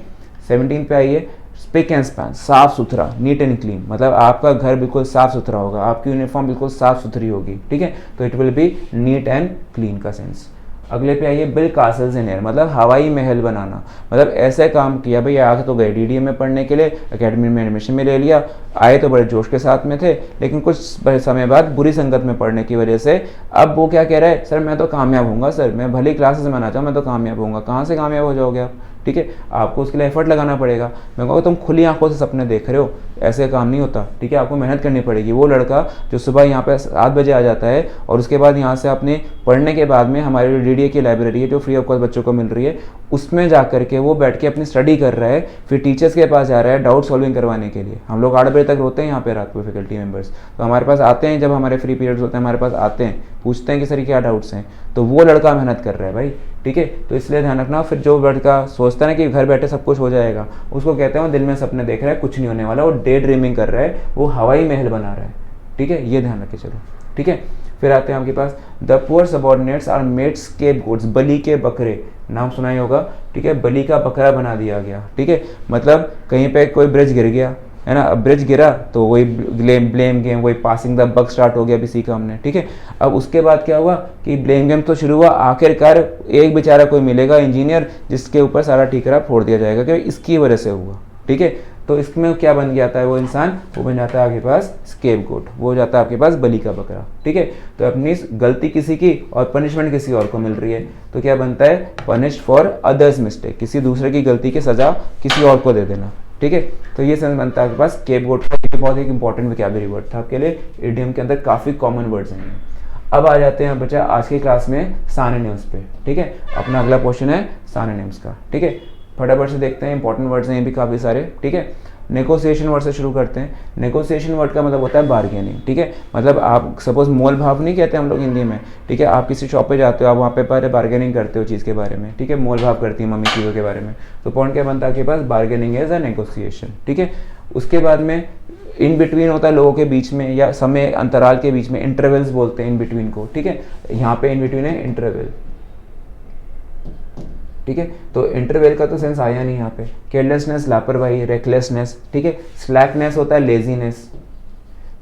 17 पे आइए, स्पिक एंड स्पैन, साफ सुथरा, नीट एंड क्लीन। मतलब आपका घर बिल्कुल साफ सुथरा होगा, आपकी यूनिफॉर्म बिल्कुल साफ सुथरी होगी, ठीक है। तो it will be neat and clean का सेंस। अगले पे आइए, बिल्ड कासल्स इन एयर, मतलब हवाई महल बनाना। मतलब ऐसे काम किया, भाई आगे तो गए डीडीए में पढ़ने के लिए, एकेडमी में एडमिशन में ले लिया, आए तो बड़े जोश के साथ में थे, लेकिन कुछ समय बाद बुरी संगत में पढ़ने की वजह से अब वो क्या कह रहा है, सर मैं तो कामयाब हूँगा, सर मैं भले ही क्लासेस में ना चाहूँ, मैं तो कामयाब होऊंगा। कहाँ से कामयाब हो जाओगे आप, ठीक है। आपको उसके लिए एफर्ट लगाना पड़ेगा। मैं कहूँगा तुम खुली आंखों से सपने देख रहे हो, ऐसे काम नहीं होता, ठीक है। आपको मेहनत करनी पड़ेगी। वो लड़का जो सुबह यहाँ पे 7 बजे आ जाता है और उसके बाद यहाँ से अपने पढ़ने के बाद में हमारी डीडीए की लाइब्रेरी है जो फ्री ऑफ कॉस्ट बच्चों को मिल रही है, उसमें जा करके वो बैठ के अपनी स्टडी कर रहा है, फिर टीचर्स के पास जा रहा है डाउट सॉल्विंग करवाने के लिए। हम लोग 8 बजे तक रोते हैं यहाँ पे रात को, फैकल्टी मेंबर्स तो हमारे पास आते हैं, जब हमारे फ्री पीरियड्स होते हैं हमारे पास आते हैं, पूछते हैं कि सर क्या डाउट्स हैं। तो वो लड़का मेहनत कर रहा है भाई, ठीक है। तो इसलिए ध्यान रखना। फिर जो लड़का सोचता है ना कि घर बैठे सब कुछ हो जाएगा, उसको कहते हैं वो दिल में सपने देख रहा है, कुछ नहीं होने वाला, वो डे ड्रीमिंग कर रहा है, वो हवाई महल बना रहा है, ठीक है। ये ध्यान रखे चलो, ठीक है। फिर आते हैं आपके पास, the poor subordinates are made scapegoats, बलि के बकरे, नाम सुना ही होगा, ठीक है। बलि का बकरा बना दिया गया, ठीक है। मतलब कहीं पे कोई ब्रिज गिर गया है ना, अब ब्रिज गिरा तो वही ब्लेम गेम, वही पासिंग द बग स्टार्ट हो गया, अभी सीखा हमने, ठीक है। अब उसके बाद क्या हुआ कि ब्लेम गेम तो शुरू हुआ, आखिरकार एक बेचारा कोई मिलेगा इंजीनियर जिसके ऊपर सारा ठीकरा फोड़ दिया जाएगा कि इसकी वजह से हुआ, ठीक है। तो इसमें क्या बन जाता है वो इंसान, वो बन जाता है आपके पास स्केपगोट, वो हो जाता है आपके पास बलि का बकरा, ठीक है। तो अपनी गलती किसी की और पनिशमेंट किसी और को मिल रही है, तो क्या बनता है, पनिश्ड फॉर अदर्स मिस्टेक, किसी दूसरे की गलती की सजा किसी और को दे देना, ठीक है। तो ये सेंस बनता है आपके पास स्केपगोट का। ये बहुत एक इंपॉर्टेंट वोकैबुलरी वर्ड था आपके लिए, इडियम के अंदर काफ़ी कॉमन वर्ड्स हैं। अब आ जाते हैं बच्चा आज की क्लास में सिनोनिम्स पे, ठीक है। अपना अगला क्वेश्चन है सिनोनिम्स का, ठीक है। फटाफट से देखते हैं, इंपॉर्टेंट वर्ड्स हैं ये भी काफ़ी सारे, ठीक है। नेगोशिएशन वर्ड से शुरू करते हैं। नेगोशिएशन वर्ड का मतलब होता है बार्गेनिंग, ठीक है। मतलब आप सपोज मोल भाव नहीं कहते हम लोग हिंदी में, ठीक है। आप किसी शॉप पे जाते हो, आप वहाँ पे पहले बार्गेनिंग करते हो चीज़ के बारे में, ठीक है। मोल भाव करती है मम्मी चीज़ों के बारे में, तो पॉइंट क्या बनता है आपके पास, बार्गेनिंग एज अ नेगोशिएशन, ठीक है। उसके बाद में इन बिटवीन होता है लोगों के बीच में या समय अंतराल के बीच में, इंटरवल्स बोलते हैं इन बिटवीन को, ठीक है। यहाँ पे इन बिटवीन है इंटरवल, ठीक है। तो इंटरवल का तो सेंस आया नहीं यहाँ पे। केयरलेसनेस लापरवाही, रेकलेसनेस, ठीक है। स्लैकनेस होता है लेजीनेस,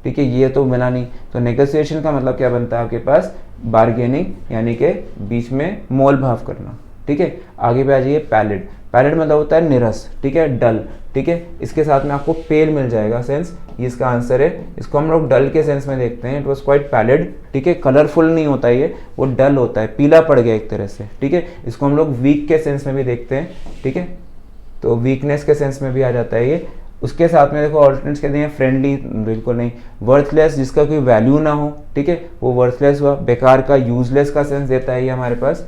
ठीक है, ये तो मिला नहीं। तो नेगोशिएशन का मतलब क्या बनता है आपके पास, बार्गेनिंग यानी कि बीच में मोल भाव करना, ठीक है। आगे पे आ जाइए पैलेट। पैलेट मतलब होता है निरस, ठीक है, डल, ठीक है। इसके साथ में आपको पेल मिल जाएगा सेंस, ये इसका आंसर है। इसको हम लोग डल के सेंस में देखते हैं, इट वॉज क्वाइट पैलेड, ठीक है। कलरफुल नहीं होता ये, वो डल होता है, पीला पड़ गया एक तरह से, ठीक है। इसको हम लोग वीक के सेंस में भी देखते हैं, ठीक है। तो वीकनेस के सेंस में भी आ जाता है ये। उसके साथ में देखो ऑल्टरनेट्स कहते हैं फ्रेंडली, बिल्कुल नहीं। वर्थलेस, जिसका कोई वैल्यू ना हो, ठीक है, वो वर्थलेस हुआ। बेकार का, यूजलेस का सेंस देता है ये हमारे पास,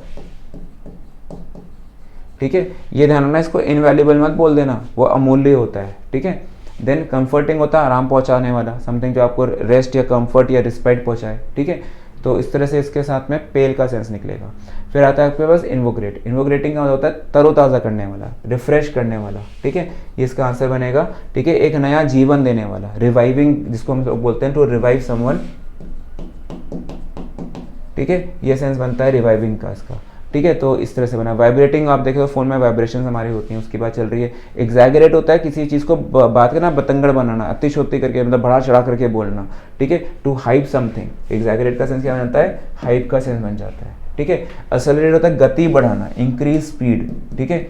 ठीक है। ये ध्यान रखना, इसको इनवैल्यूएबल मत बोल देना, वो अमूल्य होता है, ठीक है। देन कंफर्टिंग होता है आराम पहुंचाने वाला, समथिंग जो आपको रेस्ट या कंफर्ट या रिस्पेक्ट पहुंचाए, ठीक है। तो इस तरह से इसके साथ में पेल का सेंस निकलेगा। फिर आता है आपके पास इन्वोग्रेट। इन्वोग्रेटिंग का मतलब होता है तरोताज़ा करने वाला, रिफ्रेश करने वाला, ठीक है। ये इसका आंसर बनेगा, ठीक है। एक नया जीवन देने वाला, रिवाइविंग, जिसको हम लोग बोलते हैं टू रिवाइव समवन, ठीक है। ये सेंस बनता है रिवाइविंग का इसका, ठीक है। तो इस तरह से बना। वाइब्रेटिंग, आप देखें तो फोन में वाइब्रेशन हमारी होती हैं, उसकी बात चल रही है। एग्जैगरेट होता है किसी चीज़ को बात करना, बतंगड़ बनाना, अतिशयोक्ति करके, मतलब बढ़ा चढ़ा करके बोलना, ठीक है। टू हाइप समथिंग, एग्जैगरेट का सेंस क्या बनता है, हाइप का सेंस बन जाता है, ठीक है। एक्सेलरेट होता है गति बढ़ाना, इंक्रीज स्पीड, ठीक है।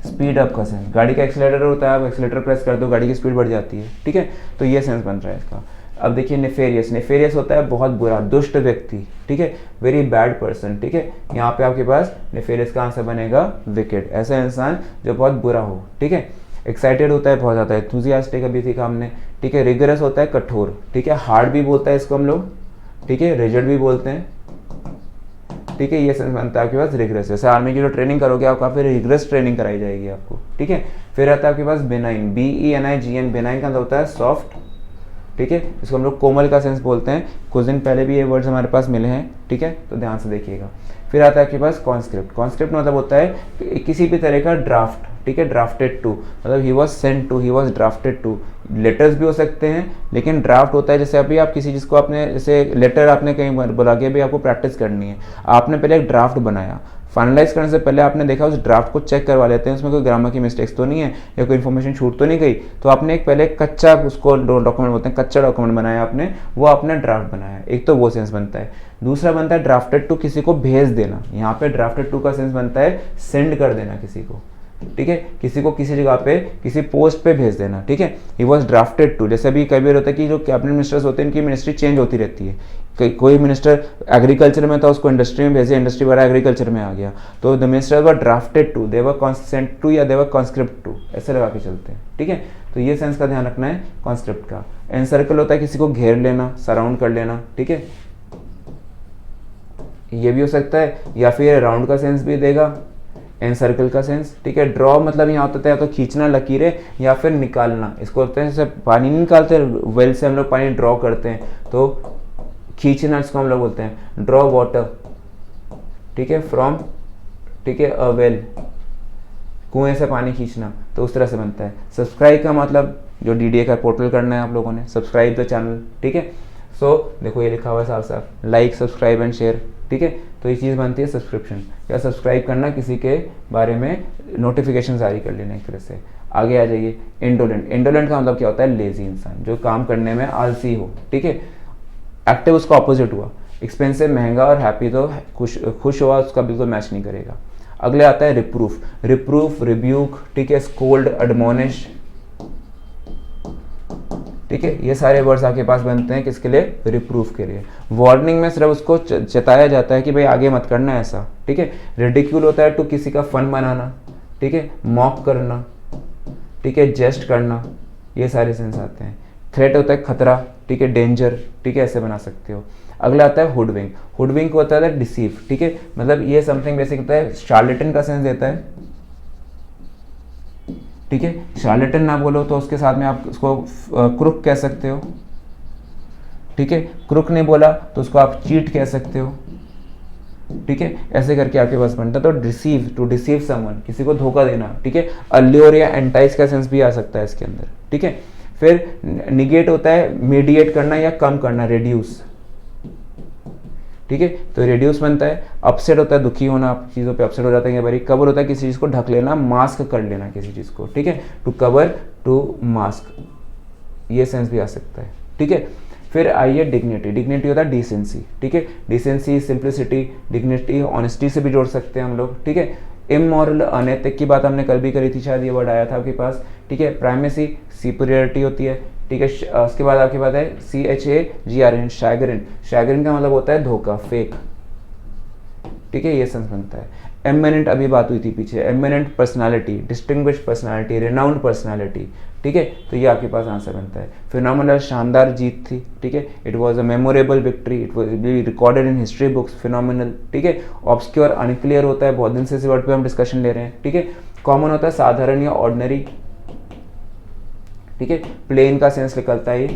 स्पीड अप का सेंस, गाड़ी का एक्सीलरेटर होता है, आप एक्सीलरेटर प्रेस कर दो गाड़ी की स्पीड बढ़ जाती है, ठीक है। तो ये सेंस बन रहा है इसका। अब देखिए नेफेरियस। नेफेरियस होता है बहुत बुरा, दुष्ट व्यक्ति, ठीक है, वेरी बैड पर्सन, ठीक है। यहाँ पे आपके पास नेफेरियस का आंसर बनेगा विकेट, ऐसा इंसान जो बहुत बुरा हो, ठीक है। एक्साइटेड होता है बहुत ज़्यादा, एंथुसियास्टिक अभी सीखा हमने, ठीक है। रिगरस होता है कठोर, ठीक है। हार्ड भी बोलता है इसको हम लोग, ठीक है। रिजिड भी बोलते हैं, ठीक है। ये सेंस बनता है आपके पास रिग्रेस। जैसे आर्मी की जो ट्रेनिंग करोगे आप, काफ़ी रिग्रेस ट्रेनिंग कराई जाएगी आपको, ठीक है। फिर आता है आपके पास बेनाइन, BENIGN। बेनाइन का मतलब होता है सॉफ्ट, ठीक है। इसको हम लोग कोमल का सेंस बोलते हैं। कुछ दिन पहले भी ये वर्ड्स हमारे पास मिले हैं, ठीक है, तो ध्यान से देखिएगा। फिर आता है आपके पास कॉन्स्क्रिप्ट। कॉन्स्क्रिप्ट मतलब होता है किसी भी तरह का ड्राफ्ट, ठीक है। ड्राफ्टेड टू मतलब he was sent to, he was drafted to. Letters भी हो सकते हैं, लेकिन ड्राफ्ट होता है जैसे अभी आप किसी चीज़ को आपने, जैसे लेटर आपने कहीं बुला के भी आपको प्रैक्टिस करनी है, आपने पहले एक ड्राफ्ट बनाया, फाइनलाइज करने से पहले आपने देखा उस ड्राफ्ट को चेक करवा लेते हैं, उसमें कोई ग्रामर की मिस्टेक्स तो नहीं है या कोई इन्फॉर्मेशन छूट तो नहीं गई। तो आपने एक पहले कच्चा, उसको डॉक्यूमेंट बोलते हैं, कच्चा डॉक्यूमेंट बनाया आपने, वो आपने ड्राफ्ट बनाया। एक तो वो सेंस बनता है। दूसरा बनता है ड्राफ्टेड टू, किसी को भेज देना। यहाँ पे ड्राफ्टेड टू का सेंस बनता है सेंड कर देना किसी को, ठीक है। किसी को किसी जगह पे, किसी पोस्ट पे भेज देना, ठीक है। He was drafted to. जैसे अभी कई बार होता है कि जो कैबिनेट मिनिस्टर्स होते हैं इनकी मिनिस्ट्री चेंज होती रहती है। कोई मिनिस्टर एग्रीकल्चर में था, उसको इंडस्ट्री में भेजे, इंडस्ट्री वाला एग्रीकल्चर में आ गया, तो the minister were drafted to, they were consent to या दे वर कॉन्स्क्रिप्ट टू, ऐसे लगा के चलते हैं, ठीक है। तो ये सेंस का ध्यान रखना है कॉन्स्क्रिप्ट का। एनसर्कल होता है किसी को घेर लेना, सराउंड कर लेना, ठीक है। ये भी हो सकता है, या फिर राउंड का सेंस भी देगा, एनसर्कल का सेंस, ठीक है। ड्रॉ मतलब यहाँ होता है या तो खींचना लकीरें या फिर निकालना। इसको होता है जैसे पानी नहीं निकालते वेल से, हम लोग पानी ड्रॉ करते हैं, तो खींचना इसको हम लोग बोलते हैं ड्रॉ वाटर, ठीक है, फ्रॉम, ठीक है, अ वेल, कुएं से पानी खींचना, तो उस तरह से बनता है। सब्सक्राइब का मतलब जो DDA का पोर्टल करना है आप लोगों ने, सब्सक्राइब द चैनल, ठीक है। सो देखो ये लिखा हुआ है साफ साफ, लाइक, सब्सक्राइब एंड शेयर, ठीक है। तो ये चीज़ बनती है सब्सक्रिप्शन, या सब्सक्राइब करना, किसी के बारे में नोटिफिकेशन जारी कर लेना एक तरह से। आगे आ जाइए इंडोलेंट। इंडोलेंट का मतलब क्या होता है, लेजी इंसान, जो काम करने में आलसी हो, ठीक है। एक्टिव उसका ऑपोजिट हुआ। एक्सपेंसिव महंगा, और हैप्पी तो खुश हुआ, उसका बिल्कुल मैच नहीं करेगा। अगले आता है रिप्रूफ। रिप्रूफ, रिब्यूक, ठीक है, स्कोल्ड, एडमोनिश, ठीक है। ये सारे वर्ड्स आपके पास बनते हैं किसके लिए, रिप्रूफ के लिए। वार्निंग में सिर्फ उसको चेताया जाता है कि भाई आगे मत करना ऐसा, ठीक है। रिडिक्यूल होता है टू किसी का फन बनाना, ठीक है, मॉक करना, ठीक है, जेस्ट करना, ये सारे सेंस आते हैं। थ्रेट होता है खतरा, ठीक है, डेंजर, ठीक है, ऐसे बना सकते हो। अगला आता है हुडविंक। हुडविंक होता है डिसीव, ठीक है, मतलब ये समथिंग बेसिक होता है, शार्लेटन का सेंस देता है, ठीक है। शार्लेटन ना बोलो तो उसके साथ में आप उसको क्रुक कह सकते हो, ठीक है। क्रुक नहीं बोला तो उसको आप चीट कह सकते हो, ठीक है। ऐसे करके आपके पास बनता है। तो डिसीव, टू डिसीव समवन, किसी को धोखा देना, ठीक है। अल्योर या एंटाइज का सेंस भी आ सकता है इसके अंदर, ठीक है। फिर निगेट होता है मीडिएट करना या कम करना, रेड्यूस, ठीक है। तो रेड्यूस बनता है। अपसेट होता है दुखी होना, आप चीज़ों पे अपसेट हो जाते हैं बारी। कवर होता है किसी चीज़ को ढक लेना, मास्क कर लेना किसी चीज़ को, ठीक है। टू कवर, टू मास्क, ये सेंस भी आ सकता है, ठीक है। फिर आइए डिग्निटी। डिग्निटी होता है डिसेंसी, ठीक है। डिसेंसी, सिंप्लिसिटी, डिग्निटी, ऑनेस्टी से भी जोड़ सकते हैं हम लोग, ठीक है। इमोरल, अनैतिक की बात हमने कल भी करी थी, शायद ये वर्ड आया था आपके पास, ठीक है। प्राइमेसी, सुपीरियरिटी होती है, ठीक है। उसके बाद आपके पास है CHAGRN, शैगरिन। शैगरिन का मतलब होता है धोखा, फेक, ठीक है, ये सेंस बनता है। एमिनेंट, अभी बात हुई थी पीछे, eminent personality, distinguished personality, renowned personality, ठीक है। तो ये आपके पास आंसर बनता है। फिनोमिनल, शानदार जीत थी, ठीक है। It was a memorable victory, it was be recorded in history books, phenomenal, ठीक है। ऑब्सक्योर, अनक्लियर होता है, बहुत दिन से इस वर्ड पे हम डिस्कशन ले रहे हैं, ठीक है। कॉमन होता है साधारण या ऑर्डिनरी, ठीक है। प्लेन का सेंस निकलता है ये,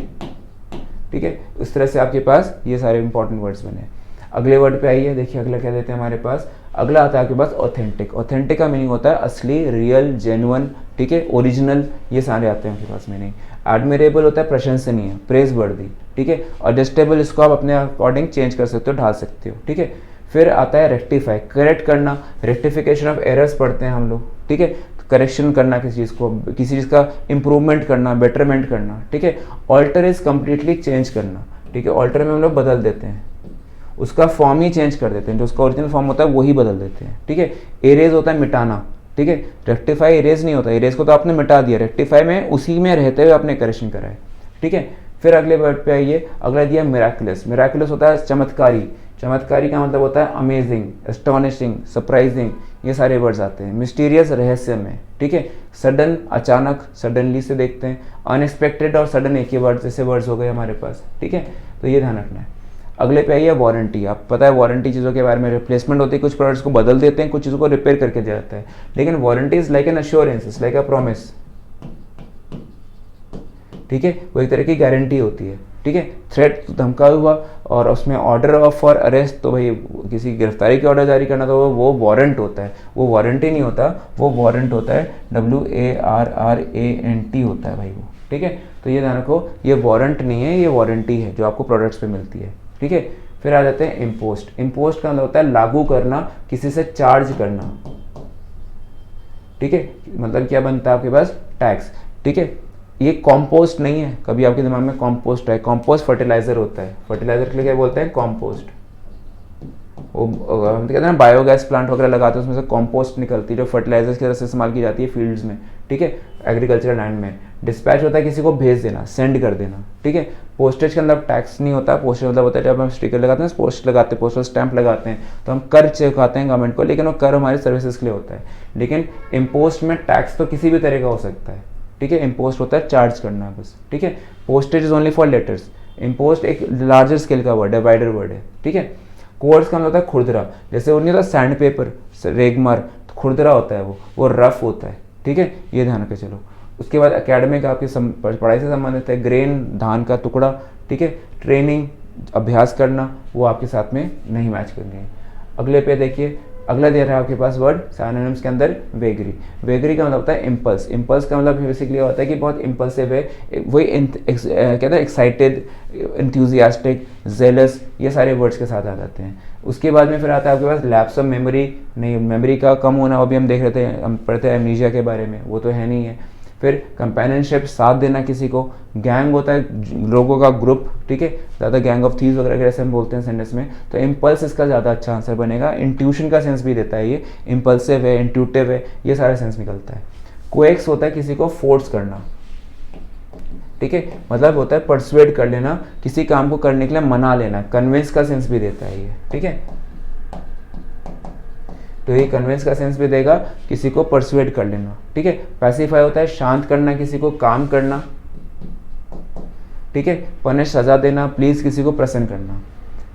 ठीक है। इस तरह से आपके पास ये सारे इंपॉर्टेंट वर्ड्स बने। अगले वर्ड पे आइए, देखिए अगला क्या देते हैं हमारे पास। अगला आता है आपके पास ऑथेंटिक। ऑथेंटिक का मीनिंग होता है असली, रियल, जेन्युइन, ठीक है, ओरिजिनल, ये सारे आते हैं आपके पास मीनिंग। एडमिरेबल होता है प्रशंसनीय, प्रेज वर्दी, ठीक है। एडजस्टेबल, इसको आप अपने अकॉर्डिंग चेंज कर सकते हो, ढाल सकते हो, ठीक है। फिर आता है रेक्टिफाई, करेक्ट करना, रेक्टिफिकेशन ऑफ एरर्स पढ़ते हैं हम लोग, ठीक है। करेक्शन करना किसी चीज़ को, किसी चीज़ का इंप्रूवमेंट करना, बेटरमेंट करना, ठीक है। ऑल्टर इज कम्प्लीटली चेंज करना, ठीक है। ऑल्टर में हम लोग बदल देते हैं, उसका फॉर्म ही चेंज कर देते हैं, जो उसका ओरिजिनल फॉर्म होता है वही बदल देते हैं, ठीक है। एरेज होता है मिटाना, ठीक है। रेक्टिफाई इरेज नहीं होता, इरेज को तो आपने मिटा दिया, रेक्टिफाई में उसी में रहते हुए आपने करेक्शन करा है, ठीक है। फिर अगले वर्ड पे आइए, अगला दिया मिराकुलस। मिराकुलस होता है चमत्कारी। चमत्कारी का मतलब होता है अमेजिंग, एस्टोनिशिंग, सरप्राइजिंग, ये सारे वर्ड्स आते हैं। मिस्टीरियस, रहस्यमय, ठीक है। सडन, अचानक, सडनली से देखते हैं। अनएक्सपेक्टेड और सडन एक ही वर्ड जैसे वर्ड्स हो गए हमारे पास, ठीक है। तो ये ध्यान रखना है। अगले पे आइए वारंटी। आप पता है वारंटी चीज़ों के बारे में, रिप्लेसमेंट होती है, कुछ प्रोडक्ट्स को बदल देते हैं, कुछ चीज़ों को रिपेयर करके दिया जाता है, लेकिन warranty is like an assurance, is like a promise, ठीक है। वो एक तरह की गारंटी होती है, ठीक है। थ्रेट, धमका हुआ, और उसमें ऑर्डर ऑफ फॉर अरेस्ट, तो भाई किसी गिरफ्तारी के ऑर्डर जारी करना, तो वो वारंट होता है, वो वारंटी नहीं होता, वो वारंट होता है, WARRANT होता है भाई वो, ठीक है। तो ये ध्यान रखो, ये वारंट नहीं है, ये वारंटी है जो आपको प्रोडक्ट्स पे मिलती है, ठीक है। फिर आ जाते हैं इम्पोस्ट। इम्पोस्ट का मतलब होता है लागू करना, किसी से चार्ज करना, ठीक है। मतलब क्या बनता है आपके पास, टैक्स, ठीक है। ये कॉम्पोस्ट नहीं है, कभी आपके दिमाग में कॉम्पोस्ट है, कॉम्पोस्ट फर्टिलाइजर होता है। फर्टिलाइजर के लिए क्या बोलते हैं, कॉम्पोस्ट। वो हम कहते हैं ना बायोगैस प्लांट वगैरह लगाते हैं, उसमें से कॉम्पोस्ट निकलती है जो फर्टिलाइजर की तरह से इस्तेमाल की जाती है फील्ड्स में, ठीक है, एग्रीकल्चरल लैंड में। डिस्पैच होता है किसी को भेज देना, सेंड कर देना, ठीक है। पोस्टेज का मतलब टैक्स नहीं होता, पोस्टेज मतलब होता है जब हम स्टिकर लगाते हैं, पोस्ट लगाते हैं, पोस्टल स्टैंप लगाते हैं, तो हम कर चुकाते हैं गवर्नमेंट को, लेकिन वो कर हमारी सर्विसेज के लिए होता है। लेकिन इम्पोस्ट में टैक्स तो किसी भी तरह का हो सकता है, ठीक है। इम्पोस्ट होता है चार्ज करना बस, ठीक है। Postage is only for letters. Imposed एक लार्जर स्केल का वर्ड है, वाइडर वर्ड है, ठीक है। कोर्स का मतलब होता है खुरदरा, जैसे वो नहीं होता सैंड पेपर, रेगमार, खुरदरा होता है वो रफ होता है, ठीक है। ये ध्यान रखे चलो। उसके बाद एकेडमिक आपकी पढ़ाई से संबंधित है, ग्रेन, धान का टुकड़ा, ठीक है। ट्रेनिंग, अभ्यास करना, वो आपके साथ में नहीं मैच करनी है। अगले पे देखिए, अगला दे रहा है आपके पास वर्ड सिनोनिम्स के अंदर वेगरी। वेगरी का मतलब होता है इम्पल्स। इम्पल्स का मतलब बेसिकली होता है कि बहुत इम्पल्सिव है, वही कहते हैं एक्साइटेड, इंथ्यूजियास्टिक, जेलस, ये सारे वर्ड्स के साथ आ जाते हैं। उसके बाद में फिर आता है आपके पास लैप्स ऑफ मेमोरी, नहीं मेमोरी का कम होना, वो भी हम देख रहे थे, हम पढ़ते हैं एमनीशिया के बारे में, वो तो है नहीं है। फिर कंपेनियनशिप, साथ देना किसी को। गैंग होता है लोगों का ग्रुप, ठीक है, ज़्यादा गैंग ऑफ थीव्स वगैरह जैसे हम बोलते हैं सेंटेंस में, तो इम्पल्स इसका ज़्यादा अच्छा आंसर बनेगा। इंट्यूशन का सेंस भी देता है ये, इम्पल्सिव है, इंट्यूटिव है, ये सारा सेंस निकलता है। कोएक्स होता है किसी को फोर्स करना, ठीक है, मतलब होता है परसुएड कर लेना, किसी काम को करने के लिए मना लेना। कन्विंस का सेंस भी देता है ये, ठीक है, तो ये कन्विंस का सेंस भी देगा, किसी को परसुएड कर लेना, ठीक है। पैसिफाई होता है शांत करना, किसी को काम करना, ठीक है, पनिश सजा देना, प्लीज किसी को प्रसन्न करना।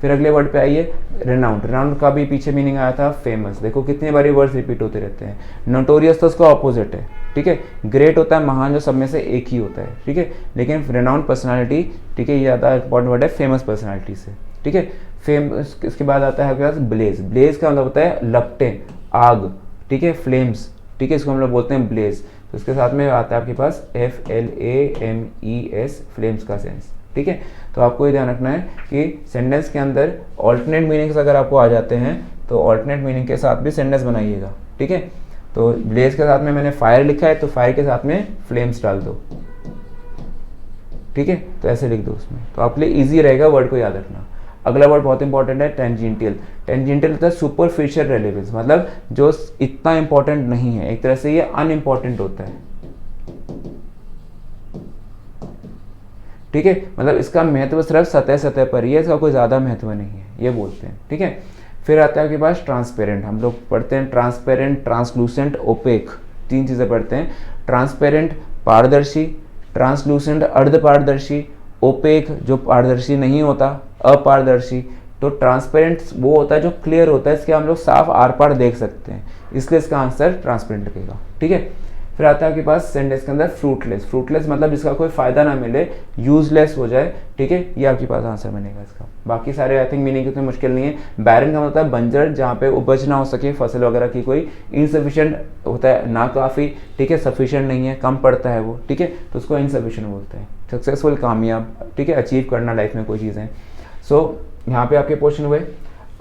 फिर अगले वर्ड पे आइए, रेनाउंड। रेनाउंड का भी पीछे मीनिंग आया था फेमस। देखो कितनी बारी वर्ड्स रिपीट होते रहते हैं। नोटोरियस तो उसका ऑपोजिट है, ठीक है। ग्रेट होता है महान, जो सब में से एक ही होता है, ठीक है। लेकिन रेनाउंड पर्सनालिटी, ठीक है, ये ज़्यादा इंपॉर्टेंट वर्ड है फेमस पर्सनालिटी से, ठीक है। फेमस, इसके बाद आता है आपके पास ब्लेज। ब्लेज का मतलब होता है लपटें, आग, ठीक है, फ्लेम्स, ठीक है, इसको हम लोग बोलते हैं ब्लेज। तो इसके साथ में आता है आपके पास FLAMES, फ्लेम्स का सेंस, ठीक है। तो आपको ये ध्यान रखना है कि सेंटेंस के अंदर ऑल्टरनेट मीनिंग्स अगर आपको आ जाते हैं तो ऑल्टरनेट मीनिंग के साथ भी सेंटेंस बनाइएगा, ठीक है। तो ब्लेज के साथ में मैंने फायर लिखा है, तो फायर के साथ में फ्लेम्स डाल दो, ठीक है। तो ऐसे लिख दो उसमें, तो आपके लिए ईजी रहेगा वर्ड को याद रखना। अगला वर्ड बहुत इंपॉर्टेंट है, टेंजेंटियल। टेंजेंटियल होता है सुपरफिशियल रेलेवेंस, मतलब जो इतना इंपॉर्टेंट नहीं है, एक तरह से ये अनइम्पॉर्टेंट होता है, ठीक है। मतलब इसका महत्व सिर्फ सतह सतह पर ही है, इसका कोई ज़्यादा महत्व नहीं है, ये बोलते हैं, ठीक है। फिर आता है आपके पास ट्रांसपेरेंट। हम लोग पढ़ते हैं ट्रांसपेरेंट, ट्रांसलूसेंट, ओपेक, तीन चीज़ें पढ़ते हैं। ट्रांसपेरेंट पारदर्शी, ट्रांसलूसेंट अर्धपारदर्शी, ओपेक जो पारदर्शी नहीं होता, अपारदर्शी। तो ट्रांसपेरेंट वो होता है जो क्लियर होता है, इसके हम लोग साफ आर पार देख सकते हैं, इसलिए इसका आंसर ट्रांसपेरेंट लगेगा, ठीक है। फिर आता है आपके पास सेंटेंस के अंदर फ्रूटलेस। फ्रूटलेस मतलब जिसका कोई फायदा ना मिले, यूजलेस हो जाए, ठीक है, ये आपके पास आंसर बनेगा इसका। बाकी सारे आई थिंक मीनिंग इतनी मुश्किल नहीं है। बैरन का मतलब बंजर, जहाँ पे उपज ना हो सके फसल वगैरह की कोई। इनसफिशिएंट होता है ना काफ़ी, ठीक है, सफिशिएंट नहीं है, कम पड़ता है वो, ठीक है, तो उसको इनसफिशिएंट बोलते हैं। सक्सेसफुल, कामयाब, ठीक है, अचीव करना लाइफ में कोई चीज़ें। सो यहाँ पे आपके क्वेश्चन हुए।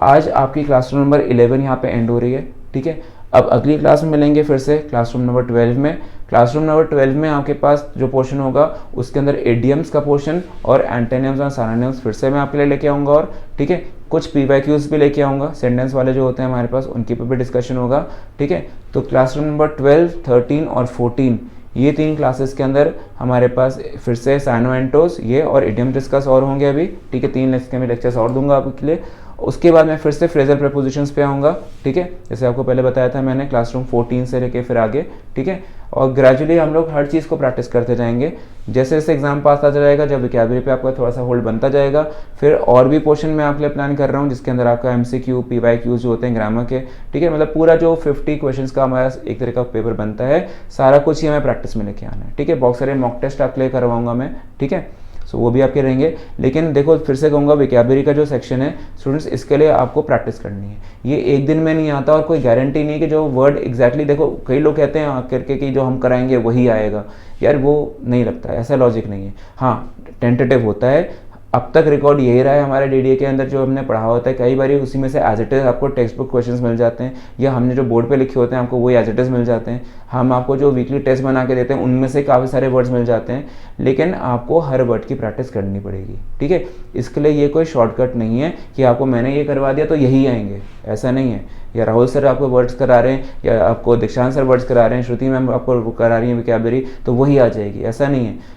आज आपकी क्लासरूम नंबर 11 यहाँ पे एंड हो रही है, ठीक है। अब अगली क्लास में मिलेंगे फिर से क्लासरूम नंबर 12 में। क्लासरूम नंबर 12 में आपके पास जो पोर्शन होगा उसके अंदर एडियम्स का पोर्शन और एंटोनिम्स और सिनोनिम्स फिर से मैं आपके लिए लेके आऊँगा, और ठीक है, कुछ PYQs भी लेके आऊँगा, सेंटेंस वाले जो होते हैं हमारे पास उनके पे भी डिस्कशन होगा, ठीक है। तो क्लासरूम नंबर 12, 13 और 14 ये तीन क्लासेस के अंदर हमारे पास फिर से साइनो एंटोस ये और इडियम डिस्कस और होंगे अभी, ठीक है। 3 इसके मैं लेक्चर्स और दूंगा आपके लिए। उसके बाद मैं फिर से फ्रेजल प्रीपोजिशंस पे आऊँगा, ठीक है, जैसे आपको पहले बताया था मैंने क्लासरूम 14 से लेके फिर आगे, ठीक है। और ग्रेजुअली हम लोग हर चीज़ को प्रैक्टिस करते जाएंगे, जैसे जैसे एग्जाम पास आता जाएगा, जब वोकैबुलरी पे आपका थोड़ा सा होल्ड बनता जाएगा, फिर और भी पोर्शन मैं आपके लिए प्लान कर रहा हूँ जिसके अंदर आपका MCQ PYQ जो होते हैं ग्रामर के, ठीक है, मतलब पूरा जो 50 क्वेश्चन का हमारा एक तरह का पेपर बनता है, सारा कुछ ही हमें प्रैक्टिस में लेके आना है, ठीक है। बहुत सारे मॉक टेस्ट आपके लिए करवाऊंगा मैं, ठीक है। सो वो भी आपके रहेंगे। लेकिन देखो फिर से कहूँगा, वोकैबुलरी का जो सेक्शन है स्टूडेंट्स, इसके लिए आपको प्रैक्टिस करनी है। ये एक दिन में नहीं आता और कोई गारंटी नहीं कि जो वर्ड एग्जैक्टली, देखो कई लोग कहते हैं करके कि जो हम कराएंगे वही आएगा, यार वो नहीं लगता, ऐसा लॉजिक नहीं है। हाँ, टेंटेटिव होता है। अब तक रिकॉर्ड यही रहा है हमारे DDA के अंदर जो हमने पढ़ा होता है, कई बार उसी में से एज इट इज़ आपको टेक्स्ट बुक क्वेश्चंस मिल जाते हैं, या हमने जो बोर्ड पे लिखे होते हैं आपको वही एज इट इज़ मिल जाते हैं। हम आपको जो वीकली टेस्ट बना के देते हैं उनमें से काफ़ी सारे वर्ड्स मिल जाते हैं, लेकिन आपको हर वर्ड की प्रैक्टिस करनी पड़ेगी, ठीक है। इसके लिए ये कोई शॉर्टकट नहीं है कि आपको मैंने ये करवा दिया तो यही आएंगे, ऐसा नहीं है। या राहुल सर आपको वर्ड्स करा रहे हैं, या आपको दीक्षांत सर वर्ड्स करा रहे हैं, श्रुति मैम आपको करा रही हैं वोकैबुलरी, तो वही आ जाएगी, ऐसा नहीं है।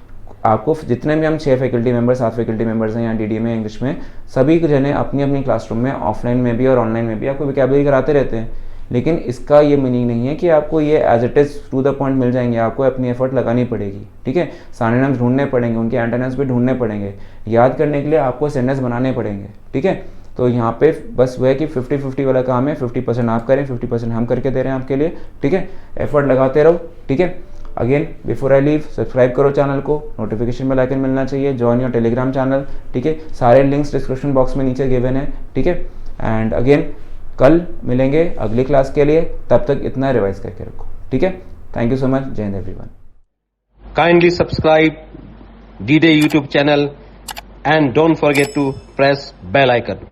आपको जितने भी हम 6 फैकल्टी मेंबर 7 फैकल्टी मेंबर्स हैं यहाँ DDA में इंग्लिश में, सभी जने अपनी अपनी क्लासरूम में ऑफलाइन में भी और ऑनलाइन में भी आपको वोकैबुलरी कराते रहते हैं। लेकिन इसका ये मीनिंग नहीं है कि आपको ये as it is to the point मिल जाएंगे, आपको अपनी एफर्ट लगानी पड़ेगी, ठीक है। सिनोनिम्स ढूंढने पड़ेंगे, उनके एंटोनिम्स भी ढूंढने पड़ेंगे, याद करने के लिए आपको सेंटेंस बनाने पड़ेंगे, ठीक है। तो यहाँ पे बस वह है कि 50-50 वाला काम है, 50% आप करें, 50% हम करके दे रहे हैं आपके लिए, ठीक है। एफर्ट लगाते रहो, ठीक है। Again before I leave, subscribe करो चैनल को, नोटिफिकेशन बेल आइकन मिलना चाहिए, ज्वाइन योर टेलीग्राम चैनल, ठीक है। सारे लिंक्स डिस्क्रिप्शन बॉक्स में नीचे गिवन है, ठीक है। एंड अगेन कल मिलेंगे अगली क्लास के लिए, तब तक इतना रिवाइज करके रखो, ठीक है। थैंक यू सो मच, जय Hind everyone. Kindly subscribe DDA YouTube channel and don't forget to press bell icon.